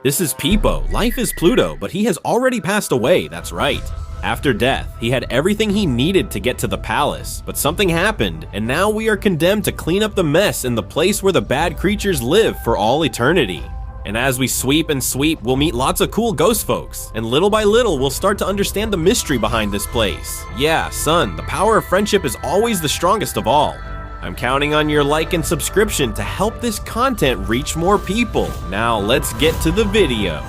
This is Peepo. Life is Pluto, but he has already passed away, that's right. After death, he had everything he needed to get to the palace, but something happened, and now we are condemned to clean up the mess in the place where the bad creatures live for all eternity. And as we sweep and sweep, we'll meet lots of cool ghost folks, and little by little, we'll start to understand the mystery behind this place. Yeah, son, the power of friendship is always the strongest of all. I'm counting on your like and subscription to help this content reach more people. Now let's get to the video.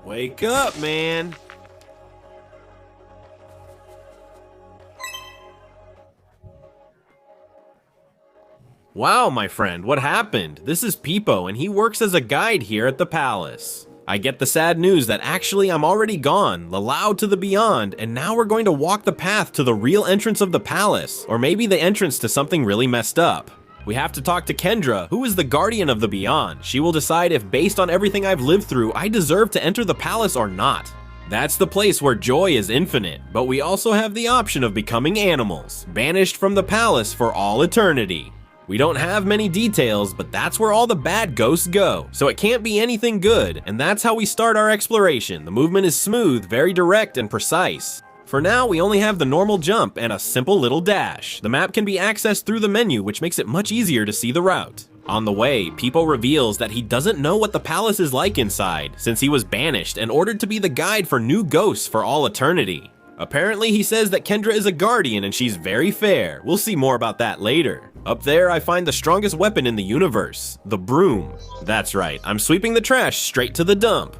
Wake up, man. Wow, my friend, what happened? This is Peepo, and he works as a guide here at the palace. I get the sad news that actually I'm already gone, allowed to the beyond, and now we're going to walk the path to the real entrance of the palace, or maybe the entrance to something really messed up. We have to talk to Kendra, who is the guardian of the beyond. She will decide if, based on everything I've lived through, I deserve to enter the palace or not. That's the place where joy is infinite, but we also have the option of becoming animals, banished from the palace for all eternity. We don't have many details, but that's where all the bad ghosts go, so it can't be anything good, and that's how we start our exploration. The movement is smooth, very direct, and precise. For now, we only have the normal jump and a simple little dash. The map can be accessed through the menu, which makes it much easier to see the route. On the way, Peepo reveals that he doesn't know what the palace is like inside, since he was banished and ordered to be the guide for new ghosts for all eternity. Apparently, he says that Kendra is a guardian and she's very fair. We'll see more about that later. Up there, I find the strongest weapon in the universe, the broom. That's right, I'm sweeping the trash straight to the dump.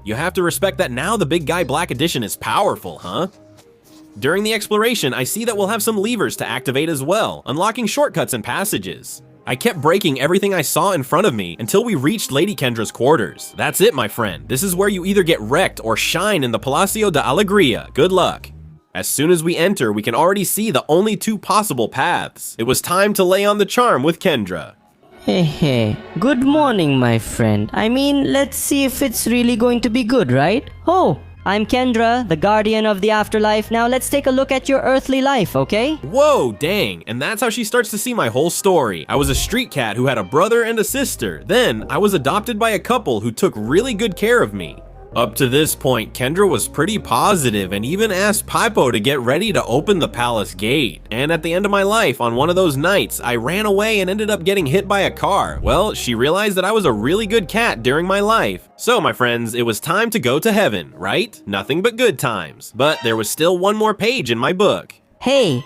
You have to respect that now the Big Guy Black Edition is powerful, huh? During the exploration, I see that we'll have some levers to activate as well, unlocking shortcuts and passages. I kept breaking everything I saw in front of me until we reached Lady Kendra's quarters. That's it, my friend. This is where you either get wrecked or shine in the Palacio de Alegría. Good luck. As soon as we enter, we can already see the only two possible paths. It was time to lay on the charm with Kendra. Hey, good morning, my friend. I mean, let's see if it's really going to be good, right? Oh, I'm Kendra, the guardian of the afterlife. Now let's take a look at your earthly life, okay? Whoa, dang, and that's how she starts to see my whole story. I was a street cat who had a brother and a sister. Then, I was adopted by a couple who took really good care of me. Up to this point, Kendra was pretty positive and even asked Peepo to get ready to open the palace gate. And at the end of my life, on one of those nights, I ran away and ended up getting hit by a car. Well, she realized that I was a really good cat during my life. So, my friends, it was time to go to heaven, right? Nothing but good times. But there was still one more page in my book. Hey,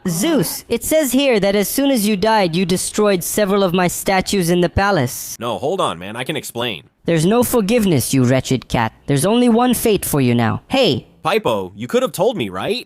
Zeus, it says here that as soon as you died, you destroyed several of my statues in the palace. No, hold on, man, I can explain. There's no forgiveness, you wretched cat. There's only one fate for you now. Hey! Peepo, you could have told me, right?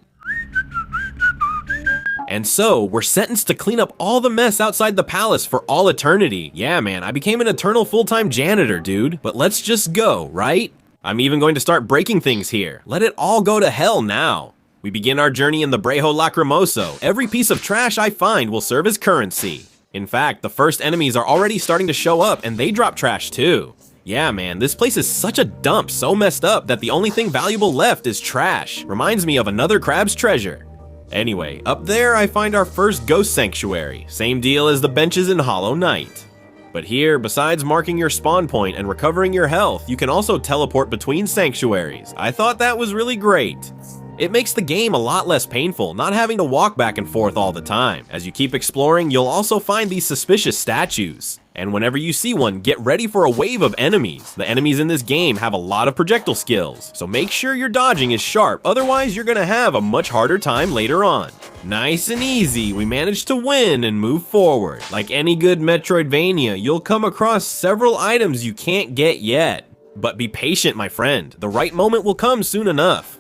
And so, we're sentenced to clean up all the mess outside the palace for all eternity. Yeah, man, I became an eternal full-time janitor, dude. But let's just go, right? I'm even going to start breaking things here. Let it all go to hell now. We begin our journey in the Brejo Lacrimoso. Every piece of trash I find will serve as currency. In fact, the first enemies are already starting to show up, and they drop trash too. Yeah, man, this place is such a dump, so messed up that the only thing valuable left is trash. Reminds me of another crab's treasure. Anyway, up there I find our first ghost sanctuary. Same deal as the benches in Hollow Knight. But here, besides marking your spawn point and recovering your health, you can also teleport between sanctuaries. I thought that was really great. It makes the game a lot less painful, not having to walk back and forth all the time. As you keep exploring, you'll also find these suspicious statues. And whenever you see one, get ready for a wave of enemies. The enemies in this game have a lot of projectile skills, so make sure your dodging is sharp, otherwise you're gonna have a much harder time later on. Nice and easy, we managed to win and move forward. Like any good Metroidvania, you'll come across several items you can't get yet. But be patient, my friend, the right moment will come soon enough.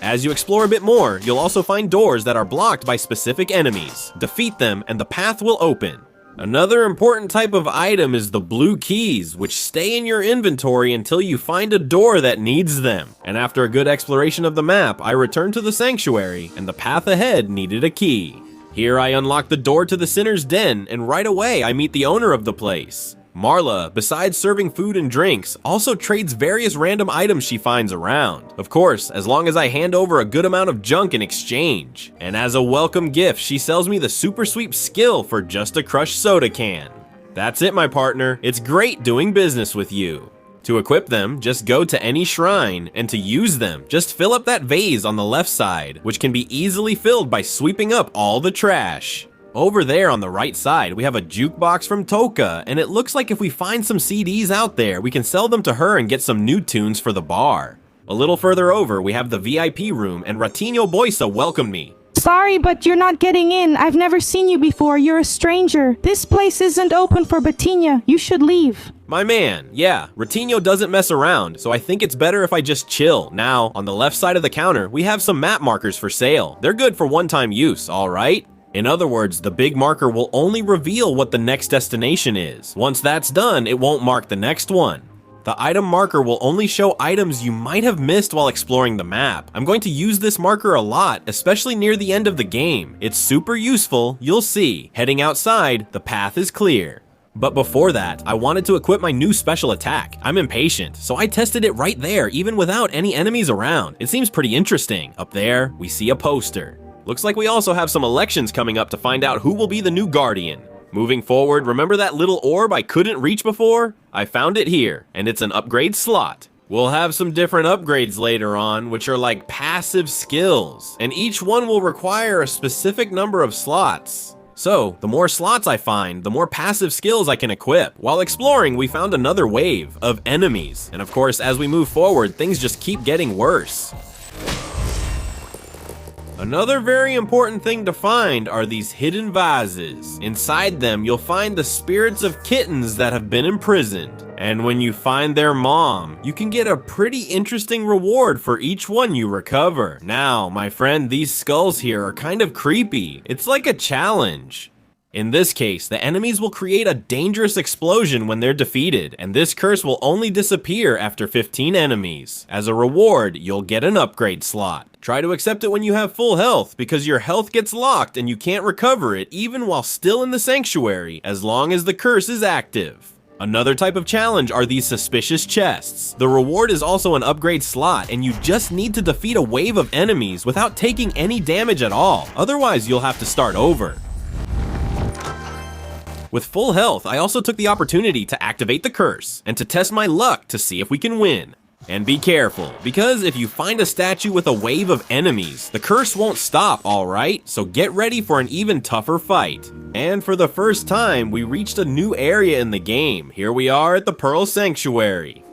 As you explore a bit more, you'll also find doors that are blocked by specific enemies. Defeat them and the path will open. Another important type of item is the blue keys, which stay in your inventory until you find a door that needs them. And after a good exploration of the map, I returned to the sanctuary, and the path ahead needed a key. Here I unlock the door to the Sinner's Den, and right away I meet the owner of the place. Marla, besides serving food and drinks, also trades various random items she finds around. Of course, as long as I hand over a good amount of junk in exchange. And as a welcome gift, she sells me the Super Sweep skill for just a crushed soda can. That's it, my partner. It's great doing business with you. To equip them, just go to any shrine, and to use them, just fill up that vase on the left side, which can be easily filled by sweeping up all the trash. Over there on the right side, we have a jukebox from Toka, and it looks like if we find some CDs out there, we can sell them to her and get some new tunes for the bar. A little further over, we have the VIP room, and Ratinho Boisa welcomed me. Sorry, but you're not getting in. I've never seen you before. You're a stranger. This place isn't open for Batinha. You should leave. My man, yeah, Ratinho doesn't mess around, so I think it's better if I just chill. Now, on the left side of the counter, we have some map markers for sale. They're good for one-time use, alright? In other words, the big marker will only reveal what the next destination is. Once that's done, it won't mark the next one. The item marker will only show items you might have missed while exploring the map. I'm going to use this marker a lot, especially near the end of the game. It's super useful, you'll see. Heading outside, the path is clear. But before that, I wanted to equip my new special attack. I'm impatient, so I tested it right there, even without any enemies around. It seems pretty interesting. Up there, we see a poster. Looks like we also have some elections coming up to find out who will be the new Guardian. Moving forward, remember that little orb I couldn't reach before? I found it here, and it's an upgrade slot. We'll have some different upgrades later on, which are like passive skills, and each one will require a specific number of slots. So, the more slots I find, the more passive skills I can equip. While exploring, we found another wave of enemies, and of course, as we move forward, things just keep getting worse. Another very important thing to find are these hidden vases. Inside them, you'll find the spirits of kittens that have been imprisoned. And when you find their mom, you can get a pretty interesting reward for each one you recover. Now, my friend, these skulls here are kind of creepy. It's like a challenge. In this case, the enemies will create a dangerous explosion when they're defeated, and this curse will only disappear after 15 enemies. As a reward, you'll get an upgrade slot. Try to accept it when you have full health, because your health gets locked and you can't recover it even while still in the sanctuary, as long as the curse is active. Another type of challenge are these suspicious chests. The reward is also an upgrade slot, and you just need to defeat a wave of enemies without taking any damage at all. Otherwise, you'll have to start over. With full health, I also took the opportunity to activate the curse, and to test my luck to see if we can win. And be careful, because if you find a statue with a wave of enemies, the curse won't stop, alright? So get ready for an even tougher fight. And for the first time, we reached a new area in the game. Here we are at the Pearl Sanctuary.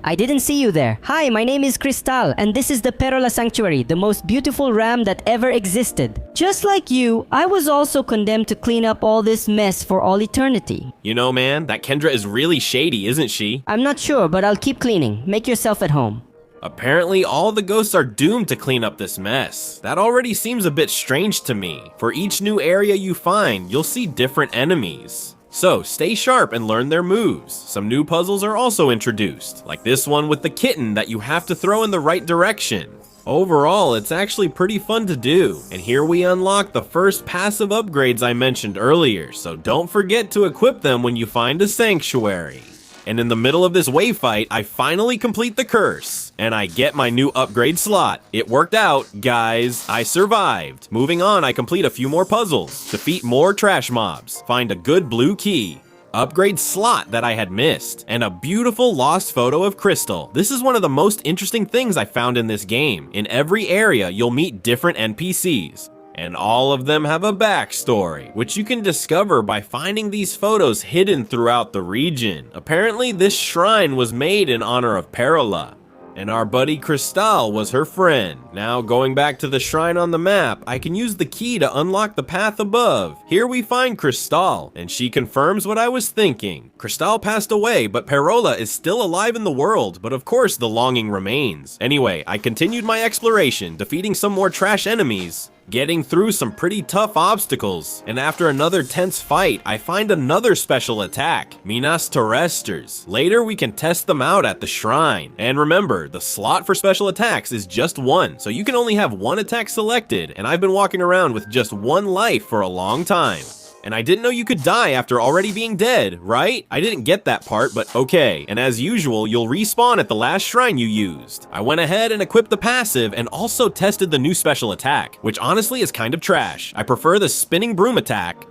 I didn't see you there. Hi, my name is Cristal, and this is the Perola Sanctuary, the most beautiful ram that ever existed. Just like you, I was also condemned to clean up all this mess for all eternity. You know, man, that Kendra is really shady, isn't she? I'm not sure, but I'll keep cleaning. Make yourself at home. Apparently, all the ghosts are doomed to clean up this mess. That already seems a bit strange to me. For each new area you find, you'll see different enemies. So, stay sharp and learn their moves. Some new puzzles are also introduced, like this one with the kitten that you have to throw in the right direction. Overall, it's actually pretty fun to do. And here we unlock the first passive upgrades I mentioned earlier, so don't forget to equip them when you find a sanctuary. And in the middle of this wave fight, I finally complete the curse, and I get my new upgrade slot. It worked out, guys. I survived. Moving on, I complete a few more puzzles, defeat more trash mobs, find a good blue key, upgrade slot that I had missed, and a beautiful lost photo of Crystal. This is one of the most interesting things I found in this game. In every area, you'll meet different NPCs. And all of them have a backstory, which you can discover by finding these photos hidden throughout the region. Apparently, this shrine was made in honor of Perola. And our buddy Cristal was her friend. Now going back to the shrine on the map, I can use the key to unlock the path above. Here we find Cristal, and she confirms what I was thinking. Cristal passed away, but Perola is still alive in the world, but of course the longing remains. Anyway, I continued my exploration, defeating some more trash enemies, getting through some pretty tough obstacles, and after another tense fight, I find another special attack, Minas Terrestres. Later, we can test them out at the shrine. And remember, the slot for special attacks is just one, so you can only have one attack selected, and I've been walking around with just one life for a long time. And I didn't know you could die after already being dead, right? I didn't get that part, but okay. And as usual, you'll respawn at the last shrine you used. I went ahead and equipped the passive and also tested the new special attack, which honestly is kind of trash. I prefer the spinning broom attack.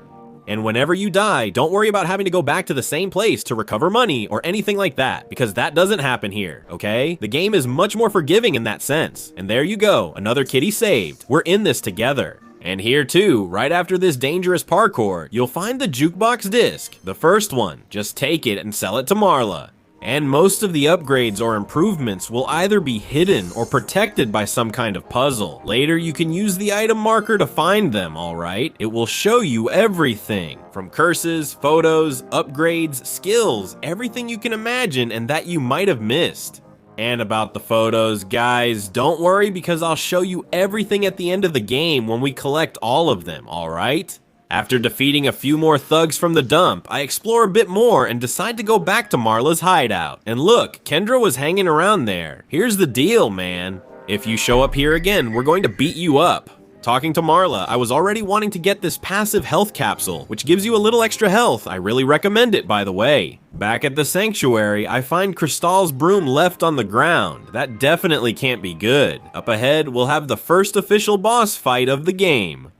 And whenever you die, don't worry about having to go back to the same place to recover money or anything like that, because that doesn't happen here, okay? The game is much more forgiving in that sense. And there you go, another kitty saved. We're in this together. And here too, right after this dangerous parkour, you'll find the jukebox disc, the first one. Just take it and sell it to Marla. And most of the upgrades or improvements will either be hidden or protected by some kind of puzzle. Later, you can use the item marker to find them, alright? It will show you everything, from curses, photos, upgrades, skills, everything you can imagine and that you might have missed. And about the photos, guys, don't worry because I'll show you everything at the end of the game when we collect all of them, alright? After defeating a few more thugs from the dump, I explore a bit more and decide to go back to Marla's hideout. And look, Kendra was hanging around there. Here's the deal, man. If you show up here again, we're going to beat you up. Talking to Marla, I was already wanting to get this passive health capsule, which gives you a little extra health. I really recommend it, by the way. Back at the sanctuary, I find Cristal's broom left on the ground. That definitely can't be good. Up ahead, we'll have the first official boss fight of the game.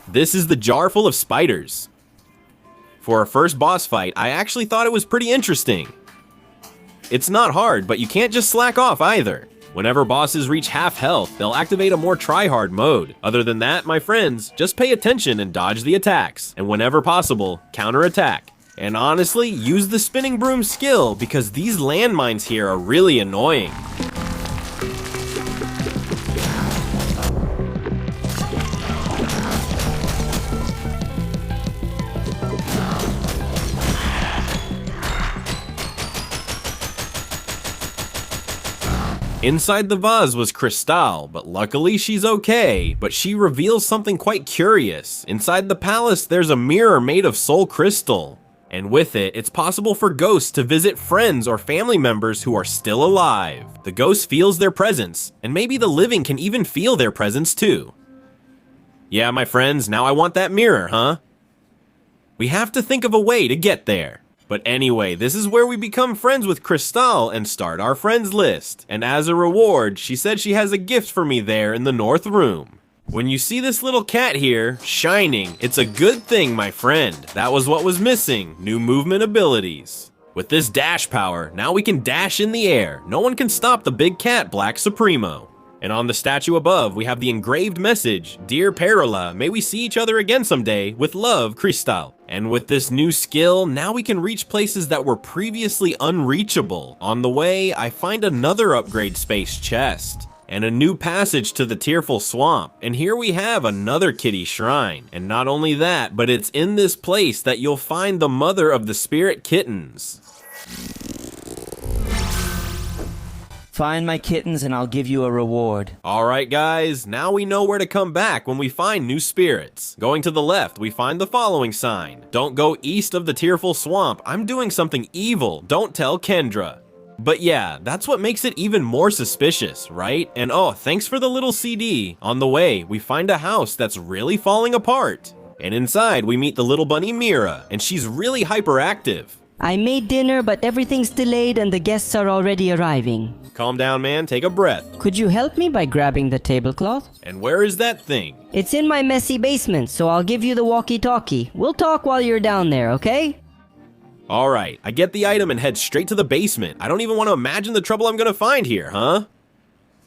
This is the jar full of spiders. For a first boss fight, I actually thought it was pretty interesting. It's not hard, but you can't just slack off either. Whenever bosses reach half health, they'll activate a more try-hard mode. Other than that, my friends, just pay attention and dodge the attacks. And whenever possible, counter-attack. And honestly, use the spinning broom skill because these landmines here are really annoying. Inside the vase was Cristal, but luckily she's okay, but she reveals something quite curious. Inside the palace, there's a mirror made of soul crystal. And with it, it's possible for ghosts to visit friends or family members who are still alive. The ghost feels their presence, and maybe the living can even feel their presence too. Yeah, my friends, now I want that mirror, huh? We have to think of a way to get there. But anyway, this is where we become friends with Cristal and start our friends list. And as a reward, she said she has a gift for me there in the north room. When you see this little cat here, shining, it's a good thing, my friend. That was what was missing, new movement abilities. With this dash power, now we can dash in the air. No one can stop the big cat, Black Supremo. And on the statue above, we have the engraved message, Dear Perola, may we see each other again someday, with love, Cristal. And with this new skill, now we can reach places that were previously unreachable. On the way, I find another upgrade space chest, and a new passage to the Tearful Swamp. And here we have another kitty shrine. And not only that, but it's in this place that you'll find the mother of the spirit kittens. Find my kittens and I'll give you a reward. Alright guys, now we know where to come back when we find new spirits. Going to the left, we find the following sign. Don't go east of the Tearful Swamp, I'm doing something evil, don't tell Kendra. But yeah, that's what makes it even more suspicious, right? And oh, thanks for the little CD. On the way, we find a house that's really falling apart. And inside, we meet the little bunny Mira, and she's really hyperactive. I made dinner, but everything's delayed and the guests are already arriving. Calm down, man, take a breath. Could you help me by grabbing the tablecloth? And where is that thing? It's in my messy basement, so I'll give you the walkie-talkie. We'll talk while you're down there, okay? Alright, I get the item and head straight to the basement. I don't even want to imagine the trouble I'm gonna find here, huh?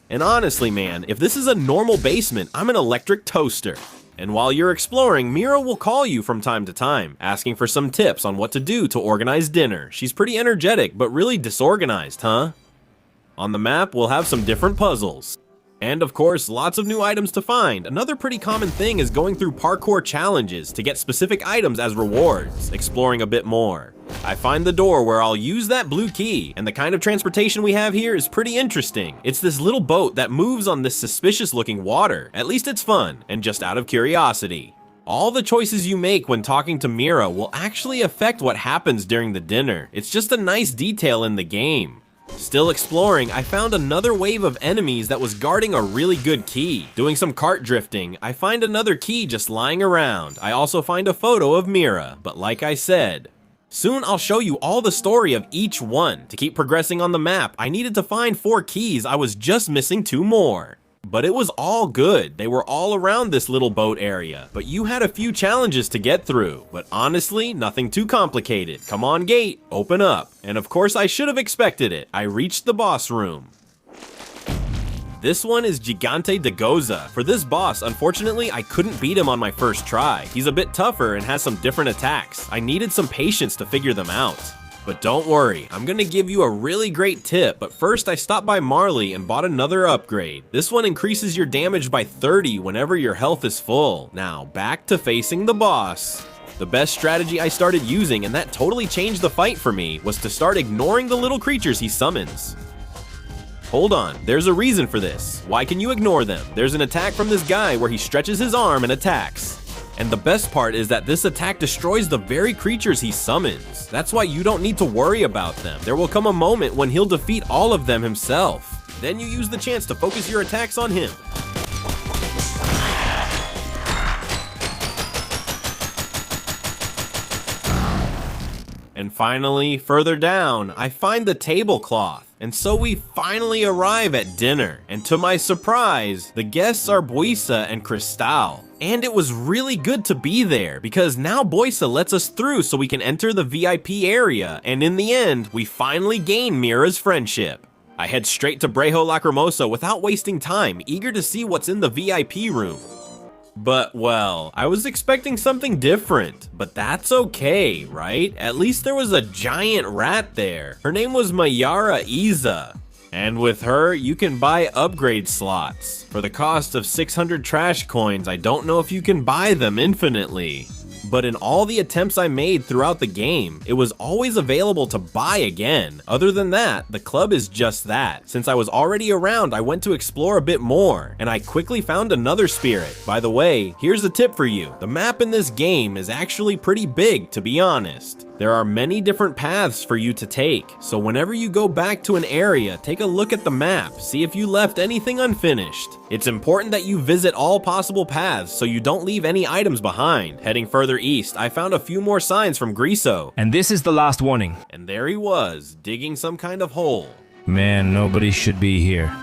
And honestly, man, if this is a normal basement, I'm an electric toaster. And while you're exploring, Mira will call you from time to time, asking for some tips on what to do to organize dinner. She's pretty energetic, but really disorganized, huh? On the map, we'll have some different puzzles. And of course, lots of new items to find. Another pretty common thing is going through parkour challenges to get specific items as rewards, exploring a bit more. I find the door where I'll use that blue key, and the kind of transportation we have here is pretty interesting. It's this little boat that moves on this suspicious looking water. At least it's fun, and just out of curiosity. All the choices you make when talking to Mira will actually affect what happens during the dinner. It's just a nice detail in the game. Still exploring, I found another wave of enemies that was guarding a really good key. Doing some cart drifting, I find another key just lying around. I also find a photo of Mira, but like I said, soon I'll show you all the story of each one. To keep progressing on the map, I needed to find 4 keys, I was just missing 2 more. But it was all good. They were all around this little boat area. But you had a few challenges to get through. But honestly, nothing too complicated. Come on, gate, open up. And of course, I should have expected it. I reached the boss room. This one is Gigante de Goza. For this boss, unfortunately, I couldn't beat him on my first try. He's a bit tougher and has some different attacks. I needed some patience to figure them out. But don't worry, I'm gonna give you a really great tip, but first I stopped by Marley and bought another upgrade. This one increases your damage by 30 whenever your health is full. Now, back to facing the boss. The best strategy I started using, and that totally changed the fight for me, was to start ignoring the little creatures he summons. Hold on, there's a reason for this. Why can you ignore them? There's an attack from this guy where he stretches his arm and attacks. And the best part is that this attack destroys the very creatures he summons. That's why you don't need to worry about them. There will come a moment when he'll defeat all of them himself. Then you use the chance to focus your attacks on him. And finally, further down, I find the tablecloth. And so we finally arrive at dinner. And to my surprise, the guests are Boisa and Cristal. And it was really good to be there, because now Boisa lets us through so we can enter the VIP area, and in the end, we finally gain Mira's friendship. I head straight to Brejo Lacrimosa without wasting time, eager to see what's in the VIP room. But, well, I was expecting something different, but that's okay, right? At least there was a giant rat there. Her name was Mayara Iza. And with her, you can buy upgrade slots. For the cost of 600 trash coins, I don't know if you can buy them infinitely. But in all the attempts I made throughout the game, it was always available to buy again. Other than that, the club is just that. Since I was already around, I went to explore a bit more, and I quickly found another spirit. By the way, here's a tip for you. The map in this game is actually pretty big, to be honest. There are many different paths for you to take, so whenever you go back to an area, take a look at the map, see if you left anything unfinished. It's important that you visit all possible paths so you don't leave any items behind. Heading further east, I found a few more signs from Griso. And this is the last warning. And there he was, digging some kind of hole. Man, nobody should be here.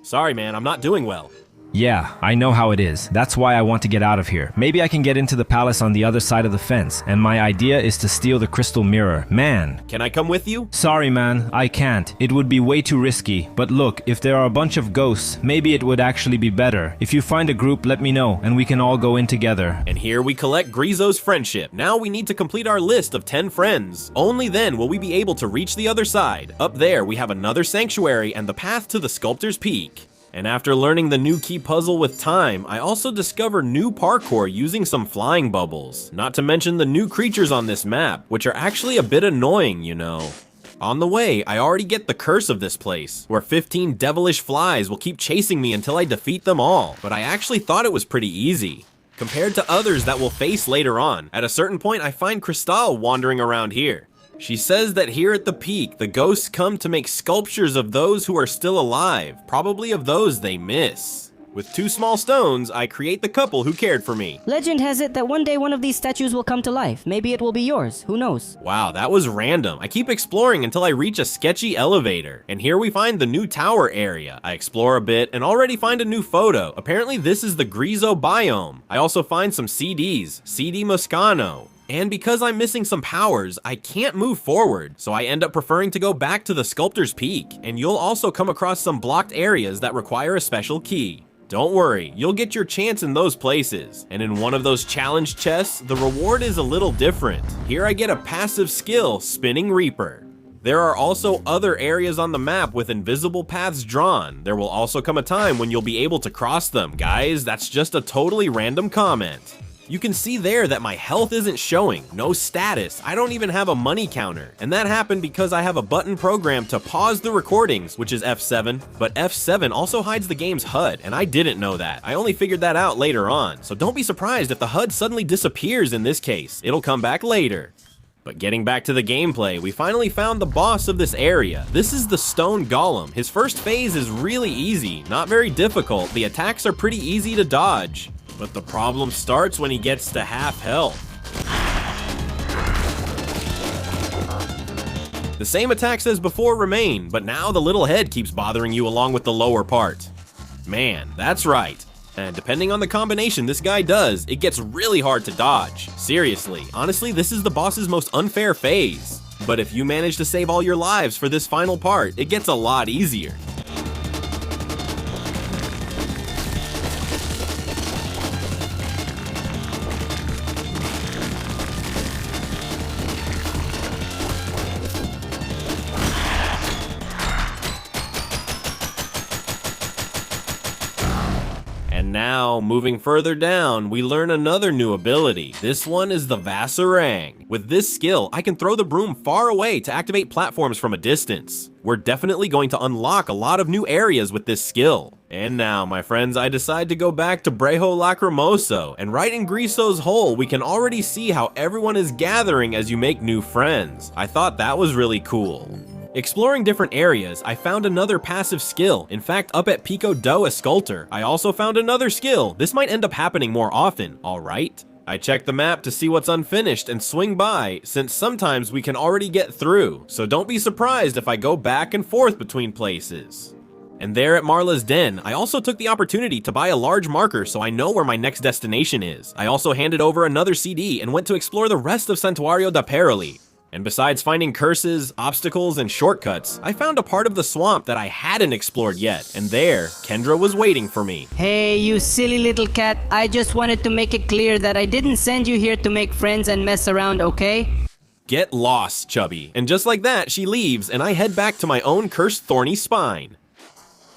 Sorry man, I'm not doing well. Yeah, I know how it is. That's why I want to get out of here. Maybe I can get into the palace on the other side of the fence, and my idea is to steal the crystal mirror. Man. Can I come with you? Sorry, man, I can't. It would be way too risky. But look, if there are a bunch of ghosts, maybe it would actually be better. If you find a group, let me know, and we can all go in together. And here we collect Griso's friendship. Now we need to complete our list of 10 friends. Only then will we be able to reach the other side. Up there, we have another sanctuary and the path to the Sculptor's Peak. And after learning the new key puzzle with time, I also discover new parkour using some flying bubbles. Not to mention the new creatures on this map, which are actually a bit annoying, you know. On the way, I already get the curse of this place, where 15 devilish flies will keep chasing me until I defeat them all. But I actually thought it was pretty easy, compared to others that we'll face later on. At a certain point, I find Cristal wandering around here. She says that here at the peak, the ghosts come to make sculptures of those who are still alive, probably of those they miss. With 2 small stones, I create the couple who cared for me. Legend has it that one day one of these statues will come to life. Maybe it will be yours. Who knows? Wow, that was random. I keep exploring until I reach a sketchy elevator. And here we find the new tower area. I explore a bit and already find a new photo. Apparently this is the Griso biome. I also find some CDs. CD Moscano. And because I'm missing some powers, I can't move forward, so I end up preferring to go back to the Sculptor's Peak, and you'll also come across some blocked areas that require a special key. Don't worry, you'll get your chance in those places. And in one of those challenge chests, the reward is a little different. Here I get a passive skill, Spinning Reaper. There are also other areas on the map with invisible paths drawn. There will also come a time when you'll be able to cross them. Guys, that's just a totally random comment. You can see there that my health isn't showing, no status, I don't even have a money counter. And that happened because I have a button programmed to pause the recordings, which is F7, but F7 also hides the game's HUD, and I didn't know that. I only figured that out later on, so don't be surprised if the HUD suddenly disappears in this case. It'll come back later. But getting back to the gameplay, we finally found the boss of this area. This is the Stone Golem. His first phase is really easy, not very difficult. The attacks are pretty easy to dodge. But the problem starts when he gets to half health. The same attacks as before remain, but now the little head keeps bothering you along with the lower part. Man, that's right. And depending on the combination this guy does, it gets really hard to dodge. Seriously, honestly, this is the boss's most unfair phase. But if you manage to save all your lives for this final part, it gets a lot easier. And now, moving further down, we learn another new ability. This one is the Vassarang. With this skill, I can throw the broom far away to activate platforms from a distance. We're definitely going to unlock a lot of new areas with this skill. And now, my friends, I decide to go back to Brejo Lacrimoso, and right in Griso's hole, we can already see how everyone is gathering as you make new friends. I thought that was really cool. Exploring different areas, I found another passive skill. In fact, up at Pico do Escultor, I also found another skill. This might end up happening more often, alright? I check the map to see what's unfinished and swing by, since sometimes we can already get through, so don't be surprised if I go back and forth between places. And there at Marla's Den, I also took the opportunity to buy a large marker so I know where my next destination is. I also handed over another CD and went to explore the rest of Santuario da Peroli. And besides finding curses, obstacles, and shortcuts, I found a part of the swamp that I hadn't explored yet, and there, Kendra was waiting for me. Hey, you silly little cat. I just wanted to make it clear that I didn't send you here to make friends and mess around, okay? Get lost, Chubby. And just like that, she leaves, and I head back to my own cursed thorny spine.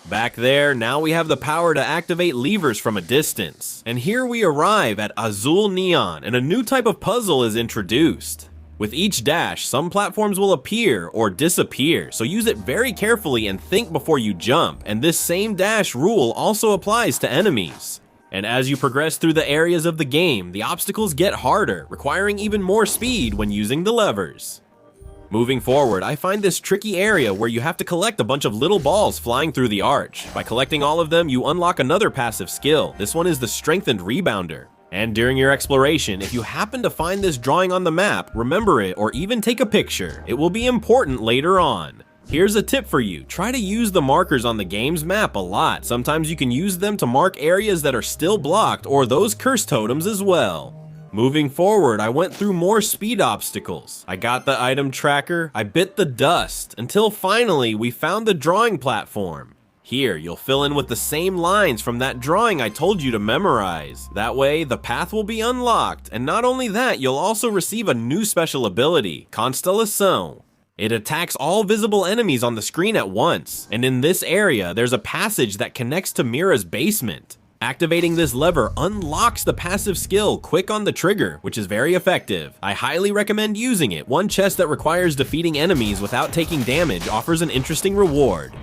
Back there, now we have the power to activate levers from a distance. And here we arrive at Azul Neon, and a new type of puzzle is introduced. With each dash, some platforms will appear or disappear, so use it very carefully and think before you jump, and this same dash rule also applies to enemies. And as you progress through the areas of the game, the obstacles get harder, requiring even more speed when using the levers. Moving forward, I find this tricky area where you have to collect a bunch of little balls flying through the arch. By collecting all of them, you unlock another passive skill. This one is the Strengthened Rebounder. And during your exploration, if you happen to find this drawing on the map, remember it or even take a picture. It will be important later on. Here's a tip for you. Try to use the markers on the game's map a lot. Sometimes you can use them to mark areas that are still blocked or those curse totems as well. Moving forward, I went through more speed obstacles. I got the item tracker, I bit the dust, until finally we found the drawing platform. Here, you'll fill in with the same lines from that drawing I told you to memorize. That way, the path will be unlocked, and not only that, you'll also receive a new special ability, Constellation. It attacks all visible enemies on the screen at once, and in this area, there's a passage that connects to Mira's basement. Activating this lever unlocks the passive skill Quick on the Trigger, which is very effective. I highly recommend using it. One chest that requires defeating enemies without taking damage offers an interesting reward.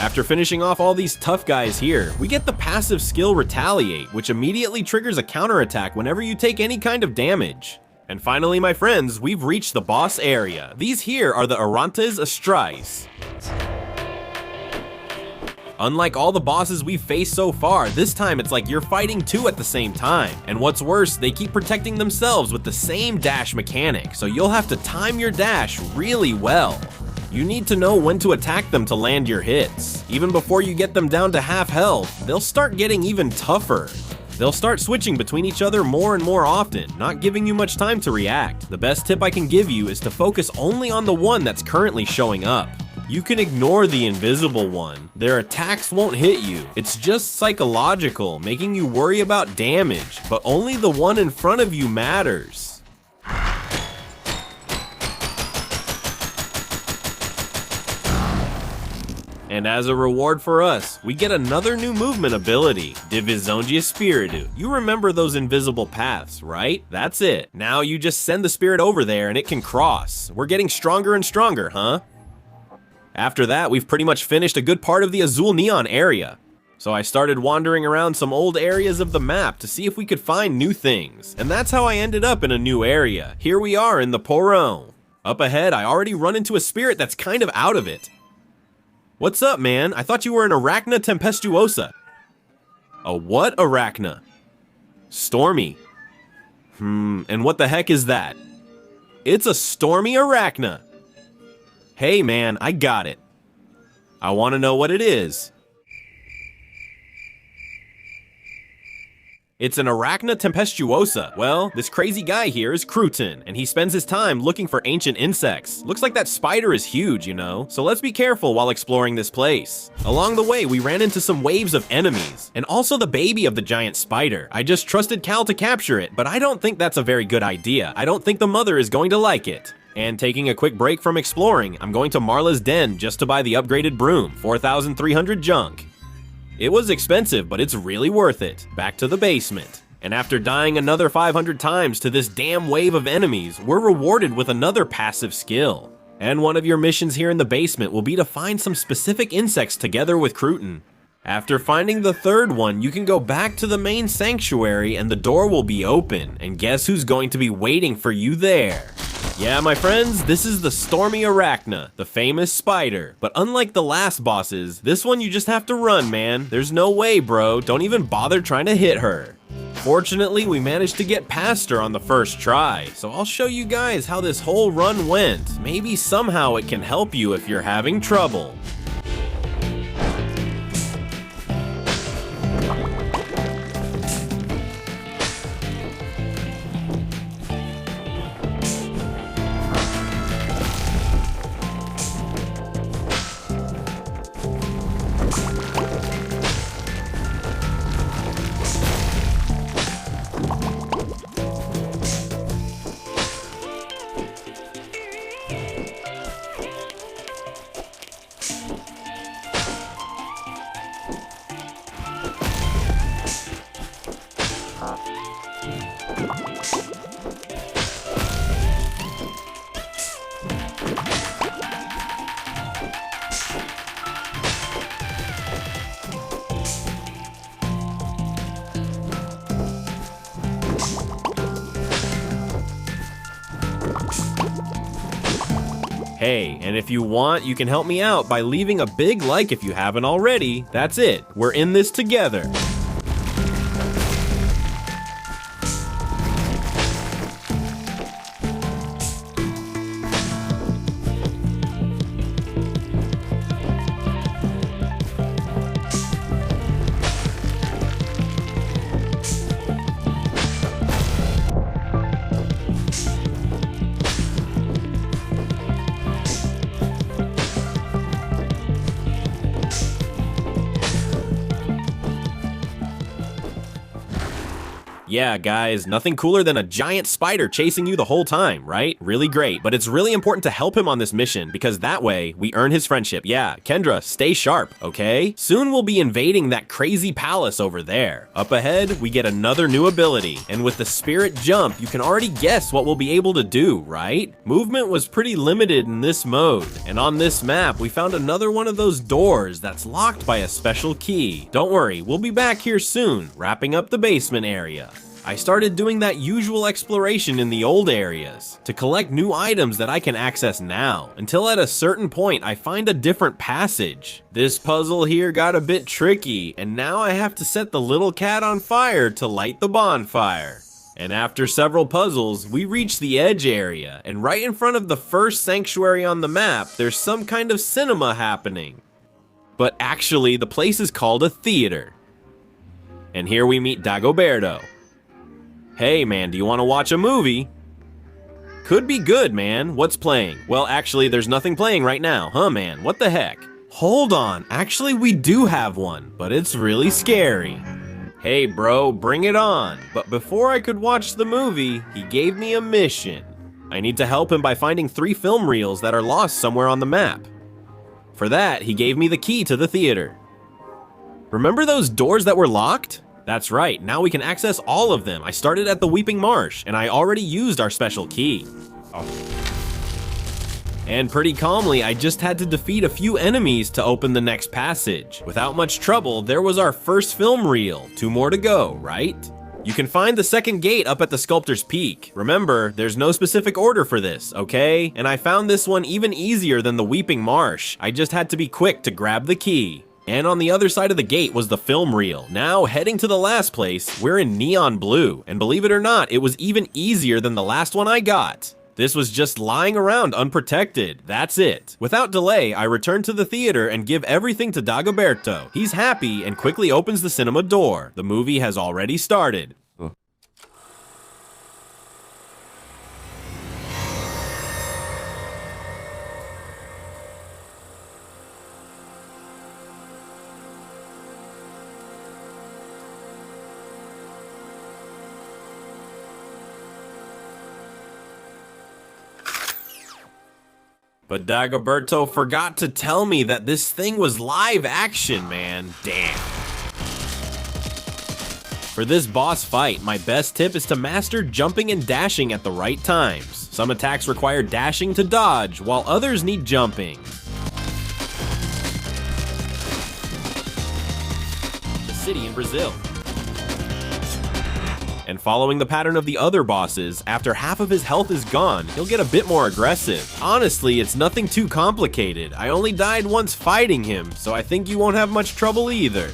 After finishing off all these tough guys here, we get the passive skill Retaliate, which immediately triggers a counterattack whenever you take any kind of damage. And finally, my friends, we've reached the boss area. These here are the Arantes Astrais. Unlike all the bosses we've faced so far, this time it's like you're fighting two at the same time. And what's worse, they keep protecting themselves with the same dash mechanic, so you'll have to time your dash really well. You need to know when to attack them to land your hits. Even before you get them down to half health, they'll start getting even tougher. They'll start switching between each other more and more often, not giving you much time to react. The best tip I can give you is to focus only on the one that's currently showing up. You can ignore the invisible one. Their attacks won't hit you. It's just psychological, making you worry about damage, but only the one in front of you matters. And as a reward for us, we get another new movement ability, Divisão de Espírito. You remember those invisible paths, right? That's it. Now you just send the spirit over there and it can cross. We're getting stronger and stronger, huh? After that, we've pretty much finished a good part of the Azul Neon area. So I started wandering around some old areas of the map to see if we could find new things. And that's how I ended up in a new area. Here we are in the Porão. Up ahead, I already run into a spirit that's kind of out of it. What's up, man? I thought you were an Arachna Tempestuosa. A what Arachna? Stormy. And what the heck is that? It's a Stormy Arachna. Hey, man, I got it. I want to know what it is. It's an Arachna Tempestuosa. Well, this crazy guy here is Crypt, and he spends his time looking for ancient insects. Looks like that spider is huge, you know? So let's be careful while exploring this place. Along the way, we ran into some waves of enemies, and also the baby of the giant spider. I just trusted Cal to capture it, but I don't think that's a very good idea. I don't think the mother is going to like it. And taking a quick break from exploring, I'm going to Marla's den just to buy the upgraded broom, 4,300 junk. It was expensive, but it's really worth it. Back to the basement. And after dying another 500 times to this damn wave of enemies, we're rewarded with another passive skill. And one of your missions here in the basement will be to find some specific insects together with Crypt. After finding the third one, you can go back to the main sanctuary and the door will be open. And guess who's going to be waiting for you there? Yeah, my friends, this is the Stormy Arachna, the famous spider. But unlike the last bosses, this one you just have to run, man. There's no way, bro. Don't even bother trying to hit her. Fortunately, we managed to get past her on the first try, so I'll show you guys how this whole run went. Maybe somehow it can help you if you're having trouble. Hey, and if you want, you can help me out by leaving a big like if you haven't already. That's it. We're in this together. Yeah, guys, nothing cooler than a giant spider chasing you the whole time, right? Really great, but it's really important to help him on this mission because that way we earn his friendship. Yeah, Kendra, stay sharp, okay? Soon we'll be invading that crazy palace over there. Up ahead, we get another new ability, and with the spirit jump, you can already guess what we'll be able to do, right? Movement was pretty limited in this mode, and on this map, we found another one of those doors that's locked by a special key. Don't worry, we'll be back here soon, wrapping up the basement area. I started doing that usual exploration in the old areas to collect new items that I can access now, until at a certain point I find a different passage. This puzzle here got a bit tricky, and now I have to set the little cat on fire to light the bonfire. And after several puzzles, we reach the edge area, and right in front of the first sanctuary on the map, there's some kind of cinema happening. But actually, the place is called a theater. And here we meet Dagoberto. Hey man, do you want to watch a movie? Could be good, man. What's playing? Well, actually, there's nothing playing right now, huh, man? What the heck? Hold on, actually we do have one, but it's really scary. Hey bro, bring it on. But before I could watch the movie, he gave me a mission. I need to help him by finding 3 film reels that are lost somewhere on the map. For that, he gave me the key to the theater. Remember those doors that were locked? That's right, now we can access all of them. I started at the Weeping Marsh, and I already used our special key. And pretty calmly, I just had to defeat a few enemies to open the next passage. Without much trouble, there was our first film reel. 2 more to go, right? You can find the second gate up at the Sculptor's Peak. Remember, there's no specific order for this, okay? And I found this one even easier than the Weeping Marsh. I just had to be quick to grab the key. And on the other side of the gate was the film reel. Now, heading to the last place, we're in neon blue. And believe it or not, it was even easier than the last one I got. This was just lying around unprotected. That's it. Without delay, I return to the theater and give everything to Dagoberto. He's happy and quickly opens the cinema door. The movie has already started. But Dagoberto forgot to tell me that this thing was live action, man. Damn. For this boss fight, my best tip is to master jumping and dashing at the right times. Some attacks require dashing to dodge, while others need jumping. The city in Brazil. And following the pattern of the other bosses, after half of his health is gone, he'll get a bit more aggressive. Honestly, it's nothing too complicated. I only died once fighting him, so I think you won't have much trouble either.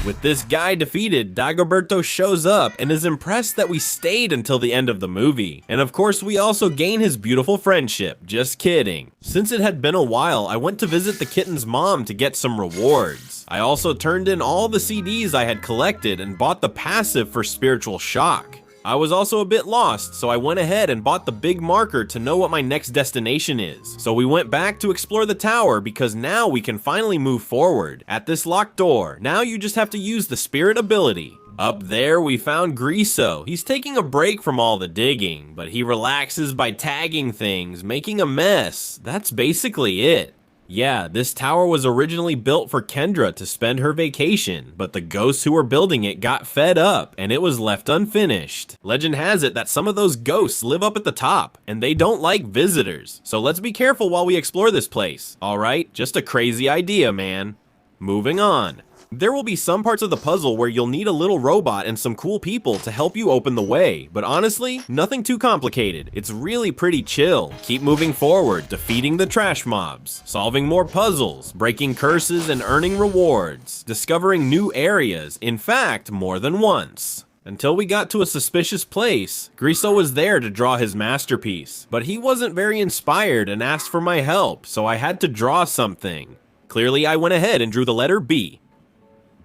With this guy defeated, Dagoberto shows up and is impressed that we stayed until the end of the movie. And of course, we also gain his beautiful friendship. Just kidding. Since it had been a while, I went to visit the kitten's mom to get some rewards. I also turned in all the CDs I had collected and bought the passive for Spiritual Shock. I was also a bit lost, so I went ahead and bought the big marker to know what my next destination is. So we went back to explore the tower because now we can finally move forward. At this locked door, now you just have to use the spirit ability. Up there we found Griso. He's taking a break from all the digging, but he relaxes by tagging things, making a mess. That's basically it. Yeah, this tower was originally built for Kendra to spend her vacation, but the ghosts who were building it got fed up, and it was left unfinished. Legend has it that some of those ghosts live up at the top, and they don't like visitors. So let's be careful while we explore this place, alright? Just a crazy idea, man. Moving on. There will be some parts of the puzzle where you'll need a little robot and some cool people to help you open the way, but honestly, nothing too complicated. It's really pretty chill. Keep moving forward, defeating the trash mobs, solving more puzzles, breaking curses and earning rewards, discovering new areas, in fact, more than once. Until we got to a suspicious place. Griso was there to draw his masterpiece, but he wasn't very inspired and asked for my help, so I had to draw something. Clearly, I went ahead and drew the letter B.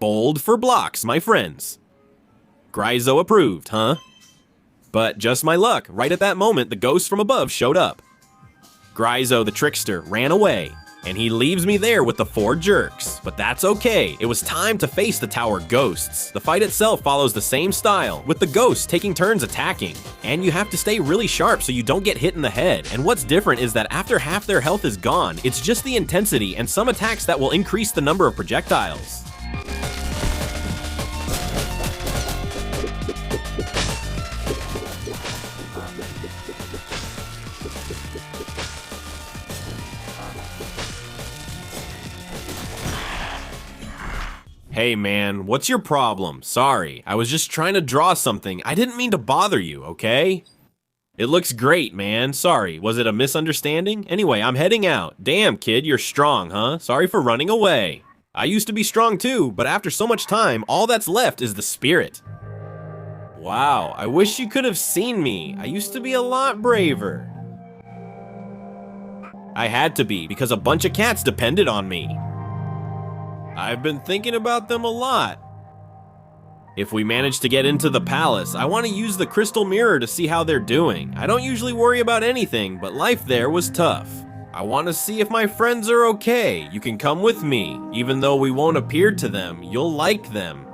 Bold for blocks, my friends. Griso approved, huh? But just my luck, right at that moment, the ghost from above showed up. Griso, the trickster, ran away, and he leaves me there with the 4 jerks. But that's okay, it was time to face the tower ghosts. The fight itself follows the same style, with the ghosts taking turns attacking. And you have to stay really sharp so you don't get hit in the head. And what's different is that after half their health is gone, it's just the intensity and some attacks that will increase the number of projectiles. Hey man, what's your problem? Sorry, I was just trying to draw something. I didn't mean to bother you, okay? It looks great, man. Sorry, was it a misunderstanding? Anyway, I'm heading out. Damn, kid, you're strong, huh? Sorry for running away. I used to be strong too, but after so much time, all that's left is the spirit. Wow, I wish you could have seen me. I used to be a lot braver. I had to be, because a bunch of cats depended on me. I've been thinking about them a lot. If we manage to get into the palace, I want to use the crystal mirror to see how they're doing. I don't usually worry about anything, but life there was tough. I want to see if my friends are okay. You can come with me. Even though we won't appear to them, you'll like them.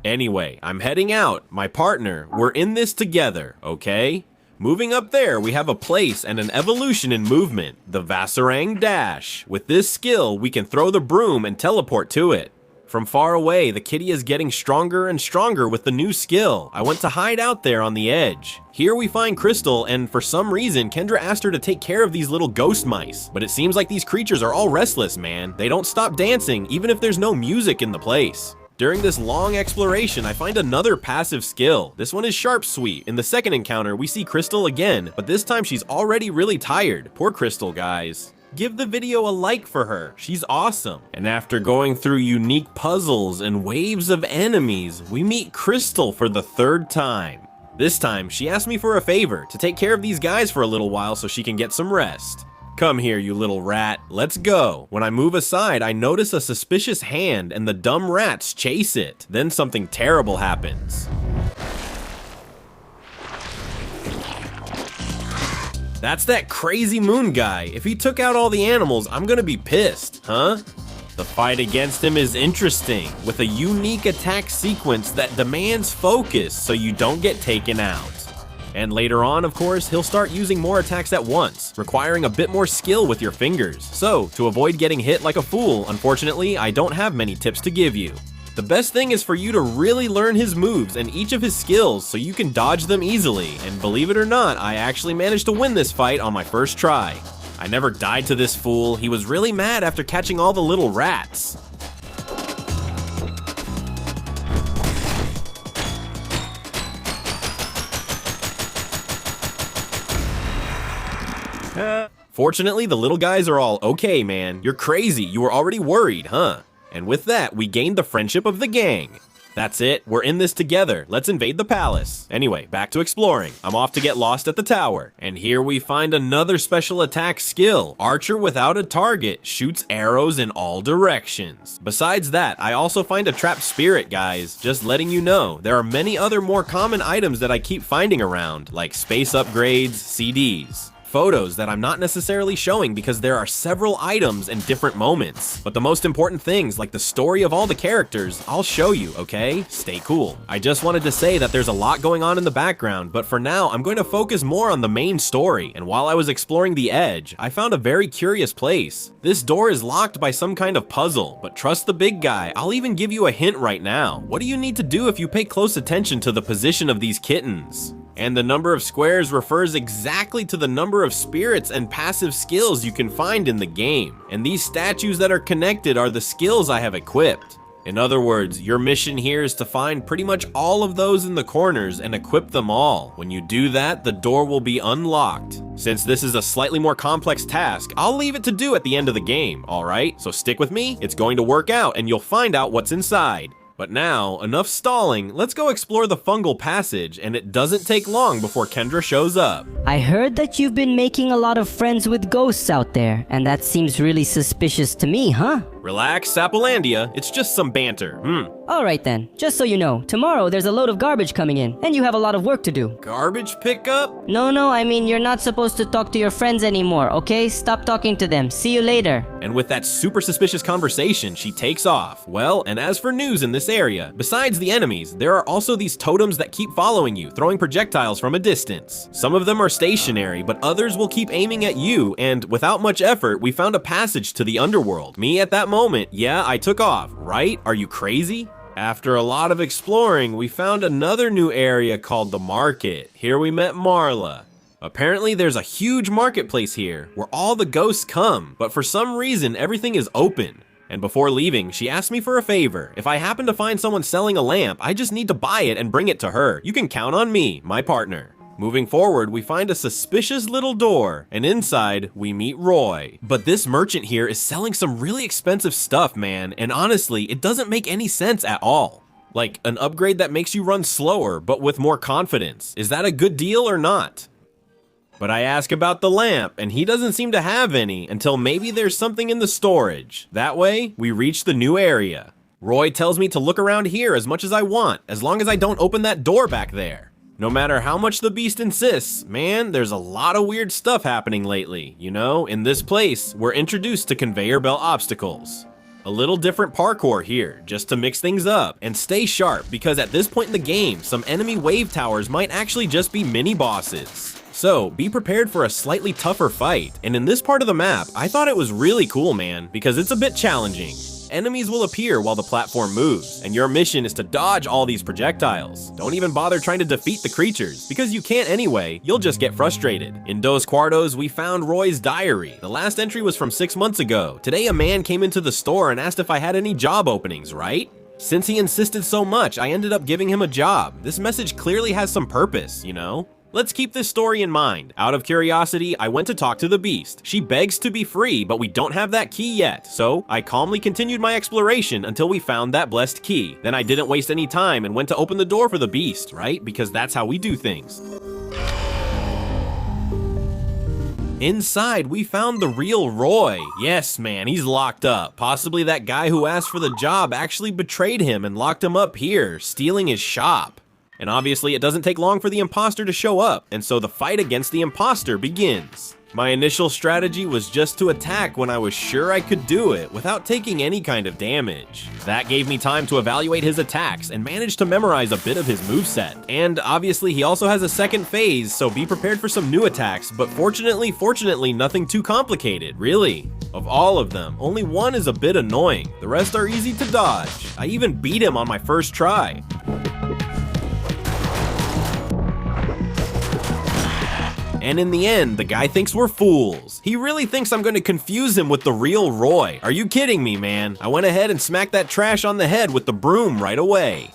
Anyway, I'm heading out. My partner, we're in this together, okay? Moving up there, we have a place and an evolution in movement, the Vassarang Dash. With this skill, we can throw the broom and teleport to it. From far away, the kitty is getting stronger and stronger with the new skill. I went to hide out there on the edge. Here we find Crystal, and for some reason, Kendra asked her to take care of these little ghost mice. But it seems like these creatures are all restless, man. They don't stop dancing, even if there's no music in the place. During this long exploration, I find another passive skill. This one is Sharp Sweep. In the second encounter, we see Crystal again, but this time she's already really tired. Poor Crystal, guys. Give the video a like for her. She's awesome. And after going through unique puzzles and waves of enemies, we meet Crystal for the third time. This time, she asked me for a favor, to take care of these guys for a little while so she can get some rest. Come here, you little rat. Let's go. When I move aside, I notice a suspicious hand and the dumb rats chase it. Then something terrible happens. That's that crazy moon guy. If he took out all the animals, I'm gonna be pissed, huh? The fight against him is interesting, with a unique attack sequence that demands focus so you don't get taken out. And later on, of course, he'll start using more attacks at once, requiring a bit more skill with your fingers. So, to avoid getting hit like a fool, unfortunately, I don't have many tips to give you. The best thing is for you to really learn his moves and each of his skills so you can dodge them easily, and believe it or not, I actually managed to win this fight on my first try. I never died to this fool. He was really mad after catching all the little rats. Fortunately, the little guys are all okay, man. You're crazy. You were already worried, huh? And with that, we gained the friendship of the gang. That's it, we're in this together. Let's invade the palace. Anyway, back to exploring. I'm off to get lost at the tower. And here we find another special attack skill. Archer without a target shoots arrows in all directions. Besides that, I also find a trapped spirit, guys. Just letting you know, there are many other more common items that I keep finding around, like space upgrades, CDs. Photos that I'm not necessarily showing because there are several items and different moments. But the most important things, like the story of all the characters, I'll show you, okay? Stay cool. I just wanted to say that there's a lot going on in the background, but for now, I'm going to focus more on the main story. And while I was exploring the edge, I found a very curious place. This door is locked by some kind of puzzle, but trust the big guy, I'll even give you a hint right now. What do you need to do if you pay close attention to the position of these kittens? And the number of squares refers exactly to the number of spirits and passive skills you can find in the game. And these statues that are connected are the skills I have equipped. In other words, your mission here is to find pretty much all of those in the corners and equip them all. When you do that, the door will be unlocked. Since this is a slightly more complex task, I'll leave it to do at the end of the game, alright? So stick with me, it's going to work out and you'll find out what's inside. But now, enough stalling, let's go explore the fungal passage, and it doesn't take long before Kendra shows up. I heard that you've been making a lot of friends with ghosts out there, and that seems really suspicious to me, huh? Relax, Sapolandia, it's just some banter, Alright then, just so you know, tomorrow there's a load of garbage coming in, and you have a lot of work to do. Garbage pickup? No, I mean you're not supposed to talk to your friends anymore, okay? Stop talking to them, see you later. And with that super suspicious conversation, she takes off. Well, and as for news in this area, besides the enemies, there are also these totems that keep following you, throwing projectiles from a distance. Some of them are stationary, but others will keep aiming at you, and without much effort, we found a passage to the underworld. Me at that moment, yeah, I took off, right? Are you crazy? After a lot of exploring, we found another new area called the market. Here we met Marla. Apparently there's a huge marketplace here where all the ghosts come, but for some reason everything is open. And before leaving, she asked me for a favor. If I happen to find someone selling a lamp, I just need to buy it and bring it to her. You can count on me, my partner. Moving forward, we find a suspicious little door, and inside, we meet Roy. But this merchant here is selling some really expensive stuff, man, and honestly, it doesn't make any sense at all. Like an upgrade that makes you run slower, but with more confidence. Is that a good deal or not? But I ask about the lamp, and he doesn't seem to have any until maybe there's something in the storage. That way, we reach the new area. Roy tells me to look around here as much as I want, as long as I don't open that door back there. No matter how much the beast insists, man, there's a lot of weird stuff happening lately. You know, in this place, we're introduced to conveyor belt obstacles. A little different parkour here, just to mix things up, and stay sharp because at this point in the game, some enemy wave towers might actually just be mini bosses. So, be prepared for a slightly tougher fight, and in this part of the map, I thought it was really cool, man, because it's a bit challenging. Enemies will appear while the platform moves, and your mission is to dodge all these projectiles. Don't even bother trying to defeat the creatures, because you can't anyway, you'll just get frustrated. In Dos Cuartos, we found Roy's diary. The last entry was from 6 months ago. Today a man came into the store and asked if I had any job openings, right? Since he insisted so much, I ended up giving him a job. This message clearly has some purpose, you know? Let's keep this story in mind. Out of curiosity, I went to talk to the beast. She begs to be free, but we don't have that key yet. So I calmly continued my exploration until we found that blessed key. Then I didn't waste any time and went to open the door for the beast, right? Because that's how we do things. Inside, we found the real Roy. Yes, man, he's locked up. Possibly that guy who asked for the job actually betrayed him and locked him up here, stealing his shop. And obviously it doesn't take long for the imposter to show up, and so the fight against the imposter begins. My initial strategy was just to attack when I was sure I could do it without taking any kind of damage. That gave me time to evaluate his attacks and managed to memorize a bit of his moveset. And obviously he also has a second phase, so be prepared for some new attacks, but fortunately nothing too complicated, really. Of all of them, only one is a bit annoying. The rest are easy to dodge. I even beat him on my first try. And in the end, the guy thinks we're fools. He really thinks I'm going to confuse him with the real Roy. Are you kidding me, man? I went ahead and smacked that trash on the head with the broom right away.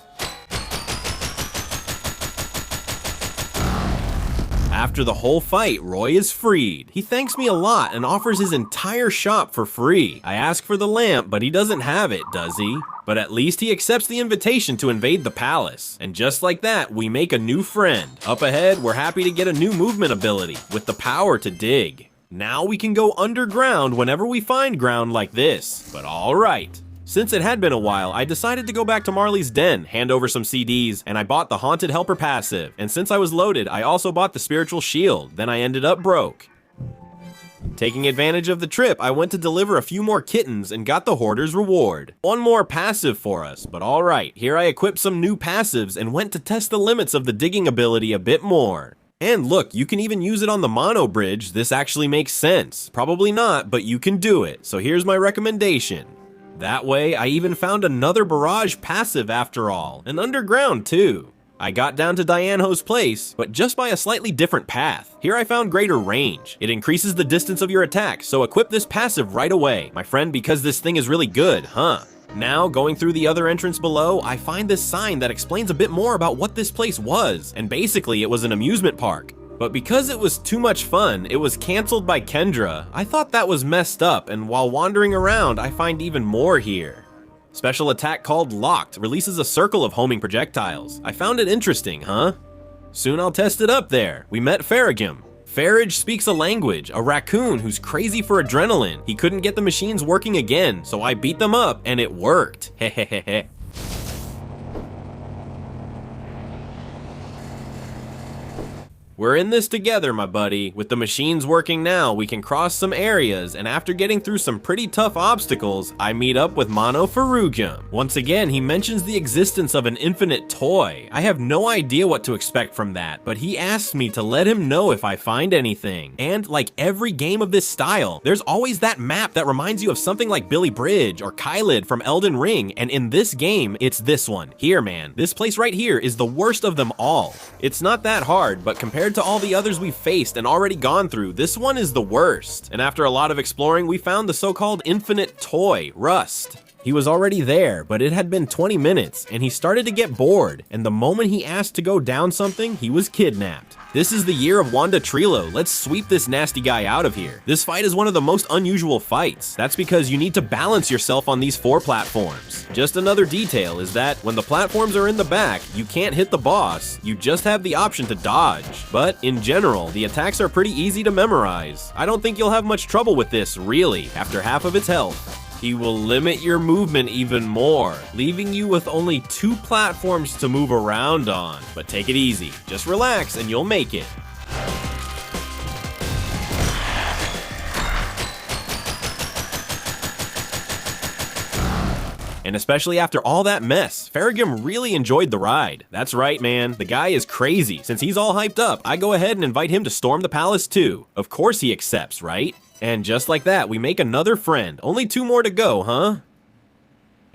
After the whole fight, Roy is freed. He thanks me a lot and offers his entire shop for free. I ask for the lamp, but he doesn't have it, does he? But at least he accepts the invitation to invade the palace. And just like that, we make a new friend. Up ahead, we're happy to get a new movement ability with the power to dig. Now we can go underground whenever we find ground like this. But alright. Since it had been a while, I decided to go back to Marley's den, hand over some CDs, and I bought the Haunted Helper passive. And since I was loaded, I also bought the Spiritual Shield. Then I ended up broke. Taking advantage of the trip, I went to deliver a few more kittens and got the Hoarder's reward. One more passive for us, but alright, here I equipped some new passives and went to test the limits of the digging ability a bit more. And look, you can even use it on the mono bridge. This actually makes sense. Probably not, but you can do it. So here's my recommendation. That way, I even found another barrage passive after all, and underground too. I got down to Dianho's place, but just by a slightly different path. Here I found greater range. It increases the distance of your attack, so equip this passive right away, my friend, because this thing is really good, huh? Now, going through the other entrance below, I find this sign that explains a bit more about what this place was, and basically it was an amusement park. But because it was too much fun, it was cancelled by Kendra. I thought that was messed up, and while wandering around, I find even more here. Special attack called Locked releases a circle of homing projectiles. I found it interesting, huh? Soon I'll test it up there. We met Farragim. Farage speaks a language, a raccoon who's crazy for adrenaline. He couldn't get the machines working again, so I beat them up, and it worked. Hehehehe. We're in this together, my buddy. With the machines working now, we can cross some areas, and after getting through some pretty tough obstacles, I meet up with Mono Farugim. Once again, he mentions the existence of an infinite toy. I have no idea what to expect from that, but he asks me to let him know if I find anything. And like every game of this style, there's always that map that reminds you of something like Billy Bridge or Kylid from Elden Ring, and in this game, it's this one. Here, man. This place right here is the worst of them all. It's not that hard, but compared to all the others we've faced and already gone through, this one is the worst. And after a lot of exploring, we found the so-called infinite toy, Rust. He was already there, but it had been 20 minutes, and he started to get bored, and the moment he asked to go down something, he was kidnapped. This is the year of Wanda Trilo. Let's sweep this nasty guy out of here. This fight is one of the most unusual fights. That's because you need to balance yourself on these 4 platforms. Just another detail is that when the platforms are in the back, you can't hit the boss, you just have the option to dodge. But in general, the attacks are pretty easy to memorize. I don't think you'll have much trouble with this, really, after half of its health. He will limit your movement even more, leaving you with only 2 platforms to move around on. But take it easy, just relax and you'll make it. And especially after all that mess, Farragim really enjoyed the ride. That's right, man, the guy is crazy. Since he's all hyped up, I go ahead and invite him to storm the palace too. Of course he accepts, right? And just like that, we make another friend. Only 2 more to go, huh?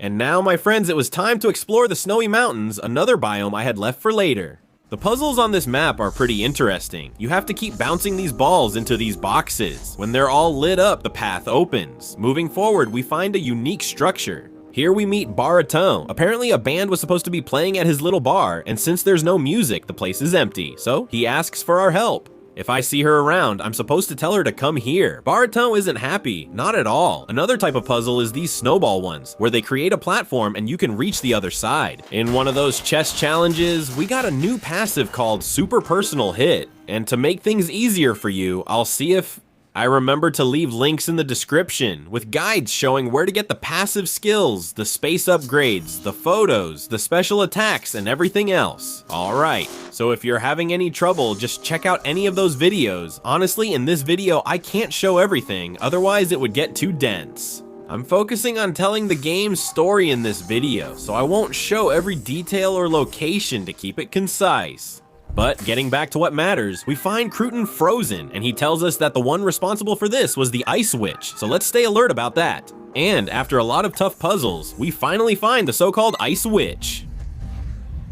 And now, my friends, it was time to explore the snowy mountains, another biome I had left for later. The puzzles on this map are pretty interesting. You have to keep bouncing these balls into these boxes. When they're all lit up, the path opens. Moving forward, we find a unique structure. Here we meet Baritone. Apparently a band was supposed to be playing at his little bar, and since there's no music, the place is empty. So he asks for our help. If I see her around, I'm supposed to tell her to come here. Baritone isn't happy, not at all. Another type of puzzle is these snowball ones, where they create a platform and you can reach the other side. In one of those chess challenges, we got a new passive called Super Personal Hit. And to make things easier for you, I'll see if I remember to leave links in the description with guides showing where to get the passive skills, the space upgrades, the photos, the special attacks, and everything else. Alright, so if you're having any trouble, just check out any of those videos. Honestly, in this video, I can't show everything, otherwise it would get too dense. I'm focusing on telling the game's story in this video, so I won't show every detail or location to keep it concise. But getting back to what matters, we find Cruton frozen, and he tells us that the one responsible for this was the Ice Witch, so let's stay alert about that. And after a lot of tough puzzles, we finally find the so-called Ice Witch.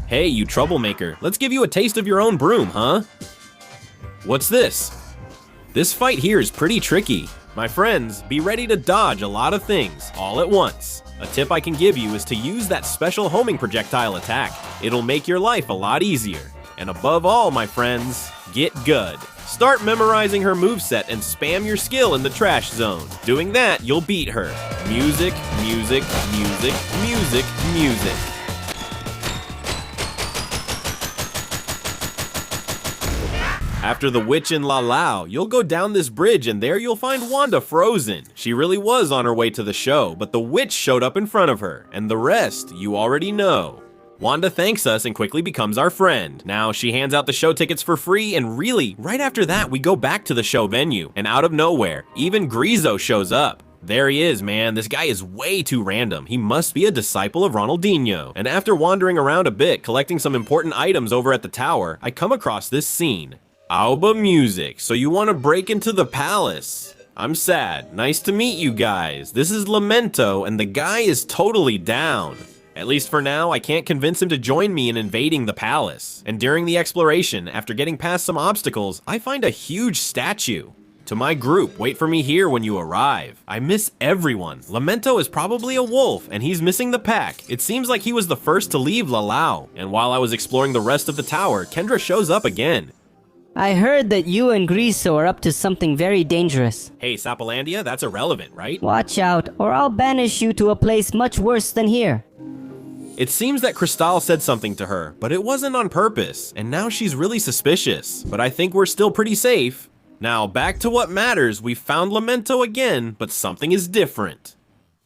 Hey, you troublemaker, let's give you a taste of your own broom, huh? What's this? This fight here is pretty tricky. My friends, be ready to dodge a lot of things, all at once. A tip I can give you is to use that special homing projectile attack. It'll make your life a lot easier. And above all, my friends, get good. Start memorizing her moveset and spam your skill in the trash zone. Doing that, you'll beat her. Music, music, music, music, music. After the witch in Lalao, you'll go down this bridge and there you'll find Wanda frozen. She really was on her way to the show, but the witch showed up in front of her, and the rest you already know. Wanda thanks us and quickly becomes our friend. Now she hands out the show tickets for free, and really, right after that we go back to the show venue, and out of nowhere, even Grizo shows up. There he is, man. This guy is way too random. He must be a disciple of Ronaldinho. And after wandering around a bit, collecting some important items over at the tower, I come across this scene. Alba music, so you want to break into the palace. I'm sad. Nice to meet you guys. This is Lamento, and the guy is totally down. At least for now, I can't convince him to join me in invading the palace. And during the exploration, after getting past some obstacles, I find a huge statue. To my group, wait for me here when you arrive. I miss everyone. Lamento is probably a wolf, and he's missing the pack. It seems like he was the first to leave Lalao. And while I was exploring the rest of the tower, Kendra shows up again. I heard that you and Griso are up to something very dangerous. Hey, Sapolandia, that's irrelevant, right? Watch out, or I'll banish you to a place much worse than here. It seems that Cristal said something to her, but it wasn't on purpose, and now she's really suspicious. But I think we're still pretty safe. Now, back to what matters, we found Lamento again, but something is different.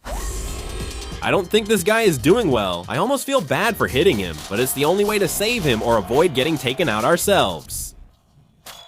I don't think this guy is doing well. I almost feel bad for hitting him, but it's the only way to save him or avoid getting taken out ourselves.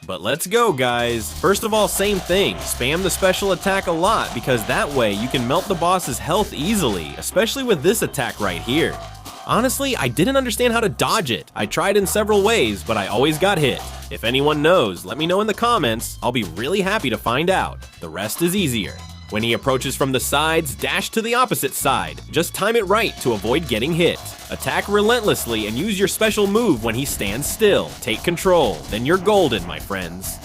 But let's go, guys. First of all, same thing. Spam the special attack a lot, because that way you can melt the boss's health easily, especially with this attack right here. Honestly, I didn't understand how to dodge it. I tried in several ways, but I always got hit. If anyone knows, let me know in the comments. I'll be really happy to find out. The rest is easier. When he approaches from the sides, dash to the opposite side. Just time it right to avoid getting hit. Attack relentlessly and use your special move when he stands still. Take control, then you're golden, my friends.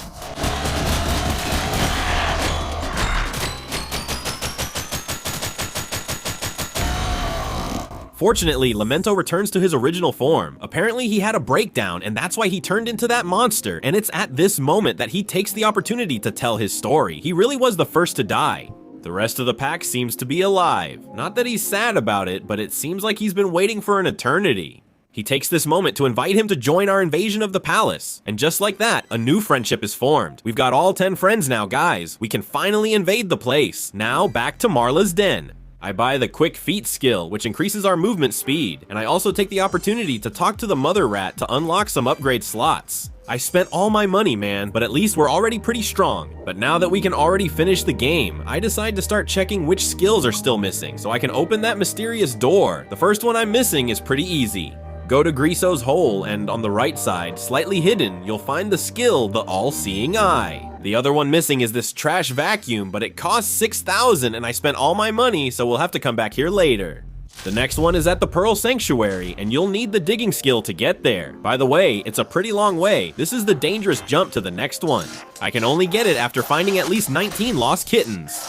Fortunately, Lamento returns to his original form. Apparently he had a breakdown and that's why he turned into that monster, and it's at this moment that he takes the opportunity to tell his story. He really was the first to die. The rest of the pack seems to be alive. Not that he's sad about it, but it seems like he's been waiting for an eternity. He takes this moment to invite him to join our invasion of the palace. And just like that, a new friendship is formed. We've got all 10 friends now, guys. We can finally invade the place. Now, back to Marla's den. I buy the quick feet skill, which increases our movement speed. And I also take the opportunity to talk to the mother rat to unlock some upgrade slots. I spent all my money, man, but at least we're already pretty strong. But now that we can already finish the game, I decide to start checking which skills are still missing so I can open that mysterious door. The first one I'm missing is pretty easy. Go to Griso's hole, and on the right side, slightly hidden, you'll find the skill, the All-Seeing Eye. The other one missing is this trash vacuum, but it costs 6,000 and I spent all my money, so we'll have to come back here later. The next one is at the Pearl Sanctuary, and you'll need the digging skill to get there. By the way, it's a pretty long way. This is the dangerous jump to the next one. I can only get it after finding at least 19 lost kittens.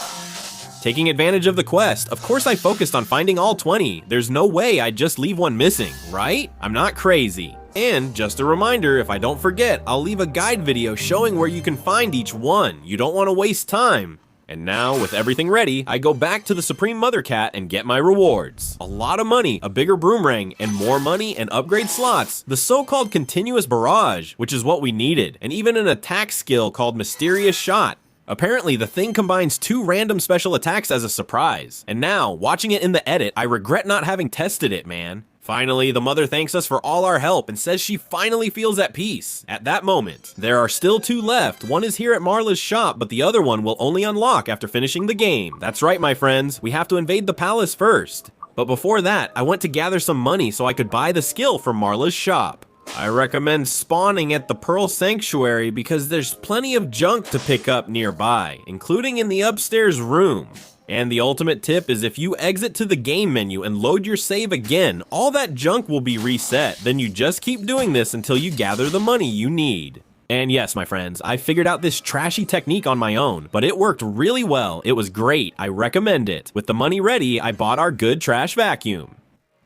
Taking advantage of the quest, of course I focused on finding all 20. There's no way I'd just leave one missing, right? I'm not crazy. And just a reminder, if I don't forget, I'll leave a guide video showing where you can find each one. You don't want to waste time. And now, with everything ready, I go back to the Supreme Mother Cat and get my rewards. A lot of money, a bigger boomerang, and more money and upgrade slots. The so-called continuous barrage, which is what we needed, and even an attack skill called Mysterious Shot. Apparently, the thing combines 2 random special attacks as a surprise. And now, watching it in the edit, I regret not having tested it, man. Finally, the mother thanks us for all our help and says she finally feels at peace. At that moment, there are still 2 left. One is here at Marla's shop, but the other one will only unlock after finishing the game. That's right, my friends. We have to invade the palace first. But before that, I went to gather some money so I could buy the skill from Marla's shop. I recommend spawning at the Pearl Sanctuary because there's plenty of junk to pick up nearby, including in the upstairs room. And the ultimate tip is if you exit to the game menu and load your save again, all that junk will be reset. Then you just keep doing this until you gather the money you need. And yes, my friends, I figured out this trashy technique on my own, but it worked really well. It was great. I recommend it. With the money ready, I bought our good trash vacuum.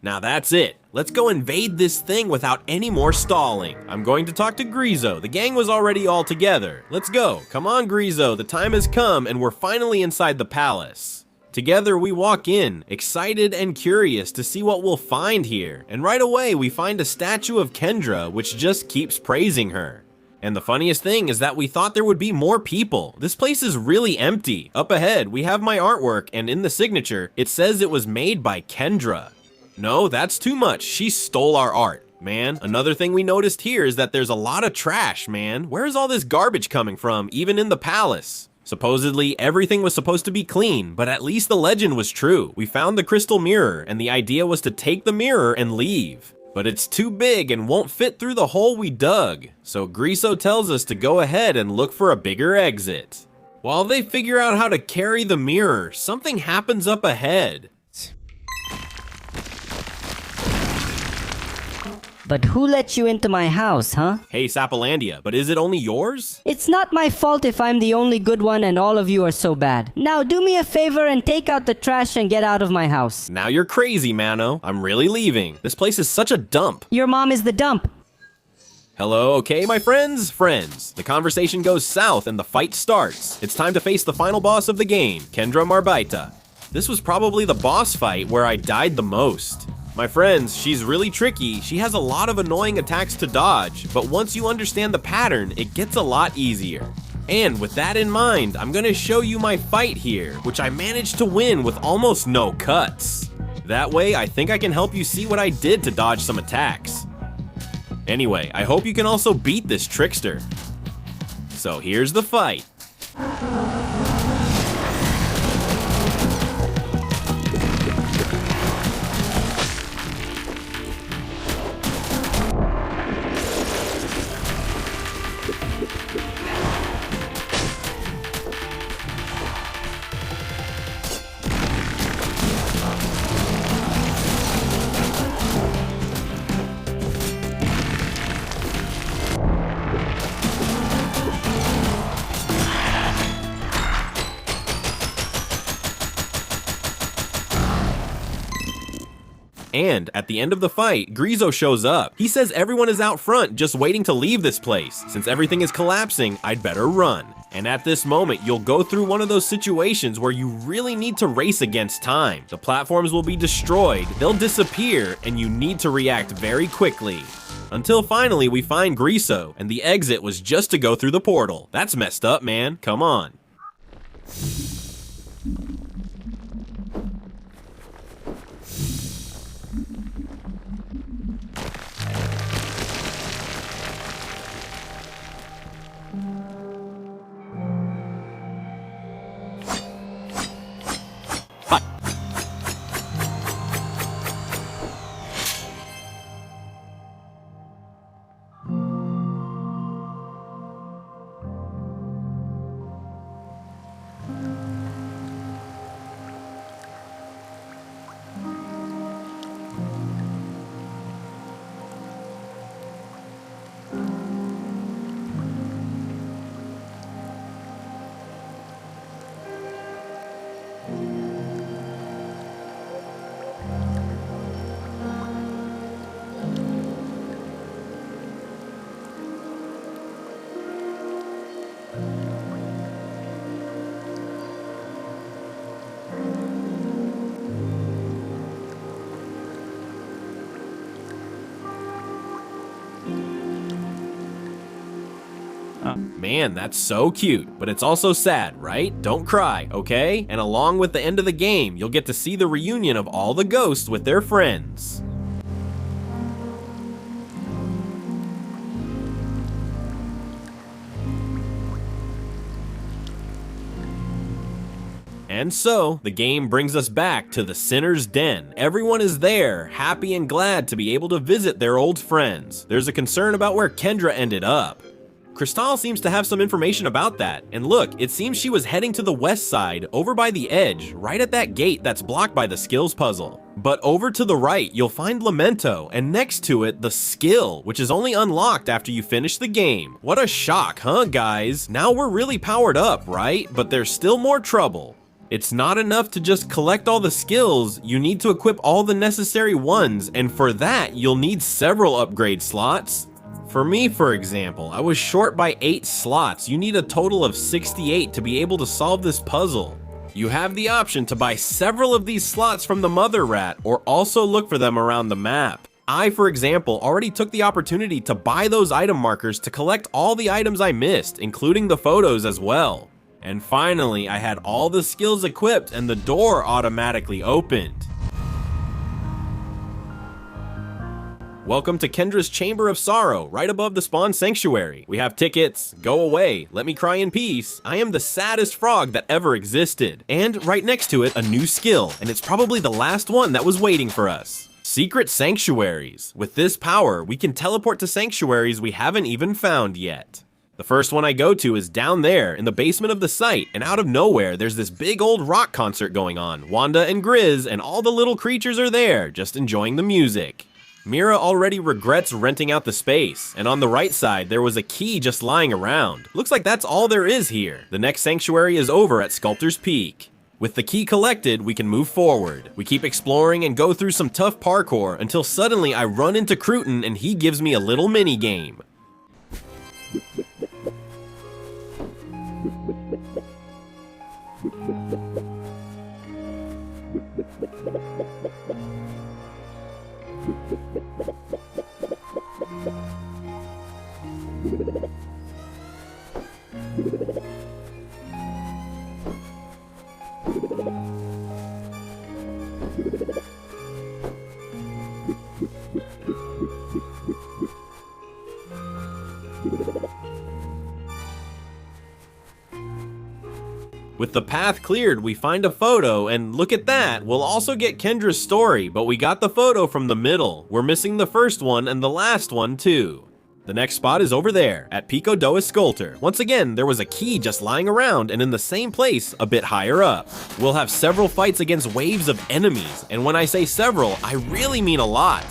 Now that's it. Let's go invade this thing without any more stalling. I'm going to talk to Griso. The gang was already all together. Let's go. Come on, Griso. The time has come and we're finally inside the palace. Together we walk in, excited and curious to see what we'll find here. And right away we find a statue of Kendra, which just keeps praising her. And the funniest thing is that we thought there would be more people. This place is really empty. Up ahead, we have my artwork, and in the signature, it says it was made by Kendra. No, that's too much. She stole our art. Man, another thing we noticed here is that there's a lot of trash, man. Where is all this garbage coming from, even in the palace? Supposedly, everything was supposed to be clean, but at least the legend was true. We found the crystal mirror, and the idea was to take the mirror and leave. But it's too big and won't fit through the hole we dug. So Griso tells us to go ahead and look for a bigger exit. While they figure out how to carry the mirror, something happens up ahead. But who let you into my house, huh? Hey, Sapolandia, but is it only yours? It's not my fault if I'm the only good one and all of you are so bad. Now do me a favor and take out the trash and get out of my house. Now you're crazy, Mano. I'm really leaving. This place is such a dump. Your mom is the dump. Hello, okay, my friends? Friends. The conversation goes south and the fight starts. It's time to face the final boss of the game, Kendra Marbaita. This was probably the boss fight where I died the most. My friends, she's really tricky. She has a lot of annoying attacks to dodge, but once you understand the pattern, it gets a lot easier. And with that in mind, I'm gonna show you my fight here, which I managed to win with almost no cuts. That way, I think I can help you see what I did to dodge some attacks. Anyway, I hope you can also beat this trickster. So here's the fight. And at the end of the fight, Grizo shows up. He says everyone is out front just waiting to leave this place. Since everything is collapsing, I'd better run. And at this moment, you'll go through one of those situations where you really need to race against time. The platforms will be destroyed, they'll disappear, and you need to react very quickly. Until finally we find Grizo, and the exit was just to go through the portal. That's messed up, man. Come on. Man, that's so cute, but it's also sad, right? Don't cry, okay? And along with the end of the game, you'll get to see the reunion of all the ghosts with their friends. And so, the game brings us back to the Sinner's Den. Everyone is there, happy and glad to be able to visit their old friends. There's a concern about where Kendra ended up. Crystal seems to have some information about that, and look, it seems she was heading to the west side, over by the edge, right at that gate that's blocked by the skills puzzle. But over to the right, you'll find Lamento, and next to it, the skill, which is only unlocked after you finish the game. What a shock, huh, guys? Now we're really powered up, right? But there's still more trouble. It's not enough to just collect all the skills, you need to equip all the necessary ones, and for that, you'll need several upgrade slots. For me, for example, I was short by 8 slots. You need a total of 68 to be able to solve this puzzle. You have the option to buy several of these slots from the Mother Rat, or also look for them around the map. I, for example, already took the opportunity to buy those item markers to collect all the items I missed, including the photos as well. And finally, I had all the skills equipped and the door automatically opened. Welcome to Kendra's Chamber of Sorrow, right above the Spawn Sanctuary. We have tickets, go away, let me cry in peace, I am the saddest frog that ever existed. And right next to it, a new skill, and it's probably the last one that was waiting for us. Secret Sanctuaries. With this power, we can teleport to sanctuaries we haven't even found yet. The first one I go to is down there in the basement of the site, and out of nowhere there's this big old rock concert going on. Wanda and Grizz and all the little creatures are there, just enjoying the music. Mira already regrets renting out the space, and on the right side there was a key just lying around. Looks like that's all there is here. The next sanctuary is over at Sculptor's Peak. With the key collected, we can move forward. We keep exploring and go through some tough parkour until suddenly I run into Cruton and he gives me a little mini game. With the path cleared, we find a photo, and look at that, we'll also get Kendra's story, but we got the photo from the middle. We're missing the first one and the last one too. The next spot is over there, at Pico do Escultor. Once again, there was a key just lying around and in the same place, a bit higher up. We'll have several fights against waves of enemies, and when I say several, I really mean a lot.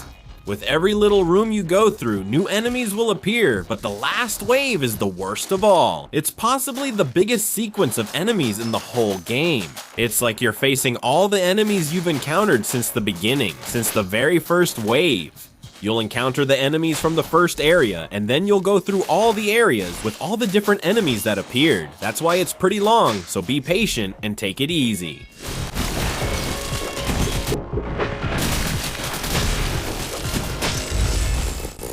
With every little room you go through, new enemies will appear, but the last wave is the worst of all. It's possibly the biggest sequence of enemies in the whole game. It's like you're facing all the enemies you've encountered since the beginning, since the very first wave. You'll encounter the enemies from the first area, and then you'll go through all the areas with all the different enemies that appeared. That's why it's pretty long, so be patient and take it easy.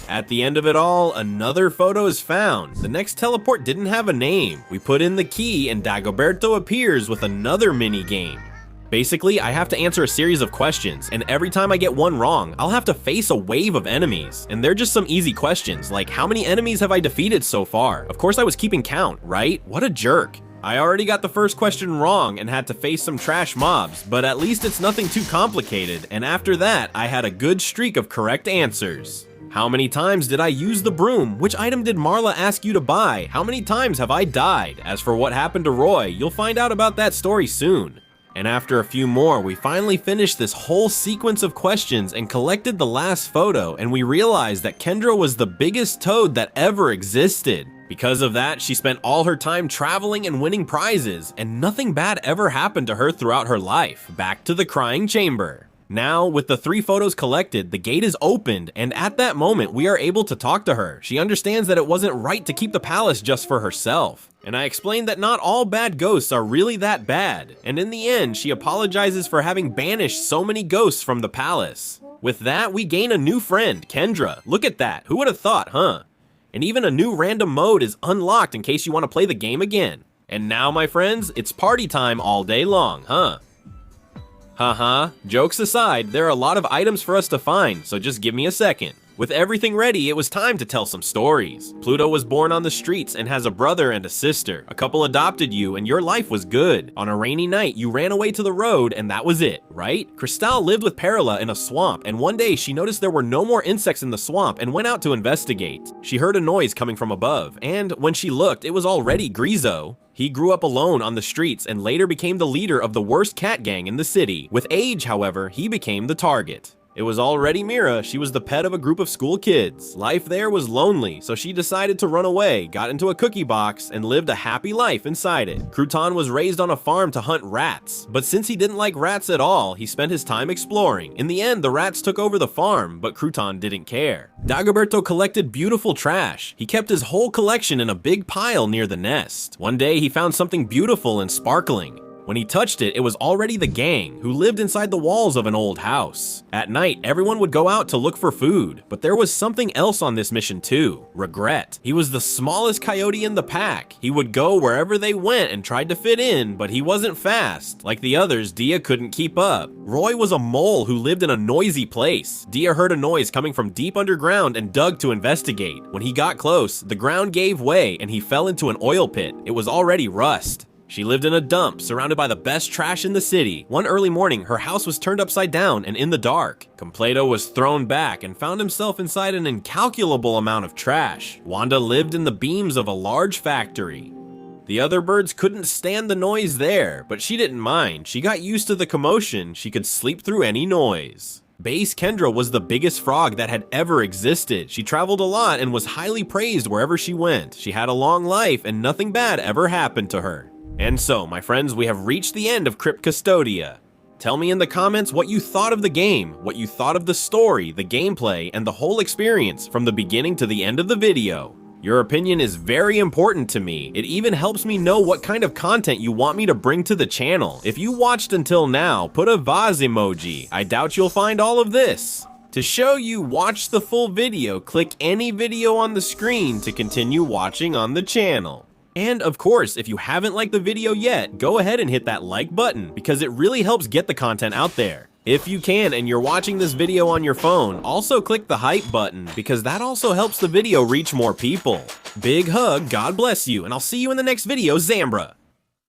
At the end of it all, another photo is found. The next teleport didn't have a name. We put in the key and Dagoberto appears with another mini game. Basically, I have to answer a series of questions, and every time I get one wrong, I'll have to face a wave of enemies. And they're just some easy questions, like how many enemies have I defeated so far? Of course I was keeping count, right? What a jerk. I already got the first question wrong and had to face some trash mobs, but at least it's nothing too complicated, and after that, I had a good streak of correct answers. How many times did I use the broom? Which item did Marla ask you to buy? How many times have I died? As for what happened to Roy, you'll find out about that story soon. And after a few more, we finally finished this whole sequence of questions and collected the last photo, and we realized that Kendra was the biggest toad that ever existed. Because of that, she spent all her time traveling and winning prizes, and nothing bad ever happened to her throughout her life. Back to the crying chamber. Now, with the 3 photos collected, the gate is opened, and at that moment, we are able to talk to her. She understands that it wasn't right to keep the palace just for herself. And I explained that not all bad ghosts are really that bad. And in the end, she apologizes for having banished so many ghosts from the palace. With that, we gain a new friend, Kendra. Look at that. Who would have thought, huh? And even a new random mode is unlocked in case you want to play the game again. And now, my friends, it's party time all day long, huh? Haha, jokes aside, there are a lot of items for us to find, so just give me a second. With everything ready, it was time to tell some stories. Pluto was born on the streets and has a brother and a sister. A couple adopted you and your life was good. On a rainy night, you ran away to the road and that was it, right? Cristal lived with Perla in a swamp, and one day she noticed there were no more insects in the swamp and went out to investigate. She heard a noise coming from above, and when she looked, it was already Grizo. He grew up alone on the streets and later became the leader of the worst cat gang in the city. With age, however, he became the target. It was already Mira. She was the pet of a group of school kids. Life there was lonely, so she decided to run away, got into a cookie box, and lived a happy life inside it. Crouton was raised on a farm to hunt rats, but since he didn't like rats at all, he spent his time exploring. In the end, the rats took over the farm, but Crouton didn't care. Dagoberto collected beautiful trash. He kept his whole collection in a big pile near the nest. One day, he found something beautiful and sparkling. When he touched it, it was already the gang, who lived inside the walls of an old house. At night, everyone would go out to look for food, but there was something else on this mission too: regret. He was the smallest coyote in the pack. He would go wherever they went and tried to fit in, but he wasn't fast. Like the others, Dia couldn't keep up. Roy was a mole who lived in a noisy place. Dia heard a noise coming from deep underground and dug to investigate. When he got close, the ground gave way and he fell into an oil pit. It was already rust. She lived in a dump, surrounded by the best trash in the city. One early morning, her house was turned upside down and in the dark. Completo was thrown back and found himself inside an incalculable amount of trash. Wanda lived in the beams of a large factory. The other birds couldn't stand the noise there, but she didn't mind. She got used to the commotion. She could sleep through any noise. Base Kendra was the biggest frog that had ever existed. She traveled a lot and was highly praised wherever she went. She had a long life and nothing bad ever happened to her. And so, my friends, we have reached the end of Crypt Custodia. Tell me in the comments what you thought of the game, what you thought of the story, the gameplay, and the whole experience from the beginning to the end of the video. Your opinion is very important to me. It even helps me know what kind of content you want me to bring to the channel. If you watched until now, put a vase emoji. I doubt you'll find all of this. To show you watch the full video, click any video on the screen to continue watching on the channel. And of course, if you haven't liked the video yet, go ahead and hit that like button because it really helps get the content out there. If you can and you're watching this video on your phone, also click the hype button because that also helps the video reach more people. Big hug, God bless you, and I'll see you in the next video, Zambra.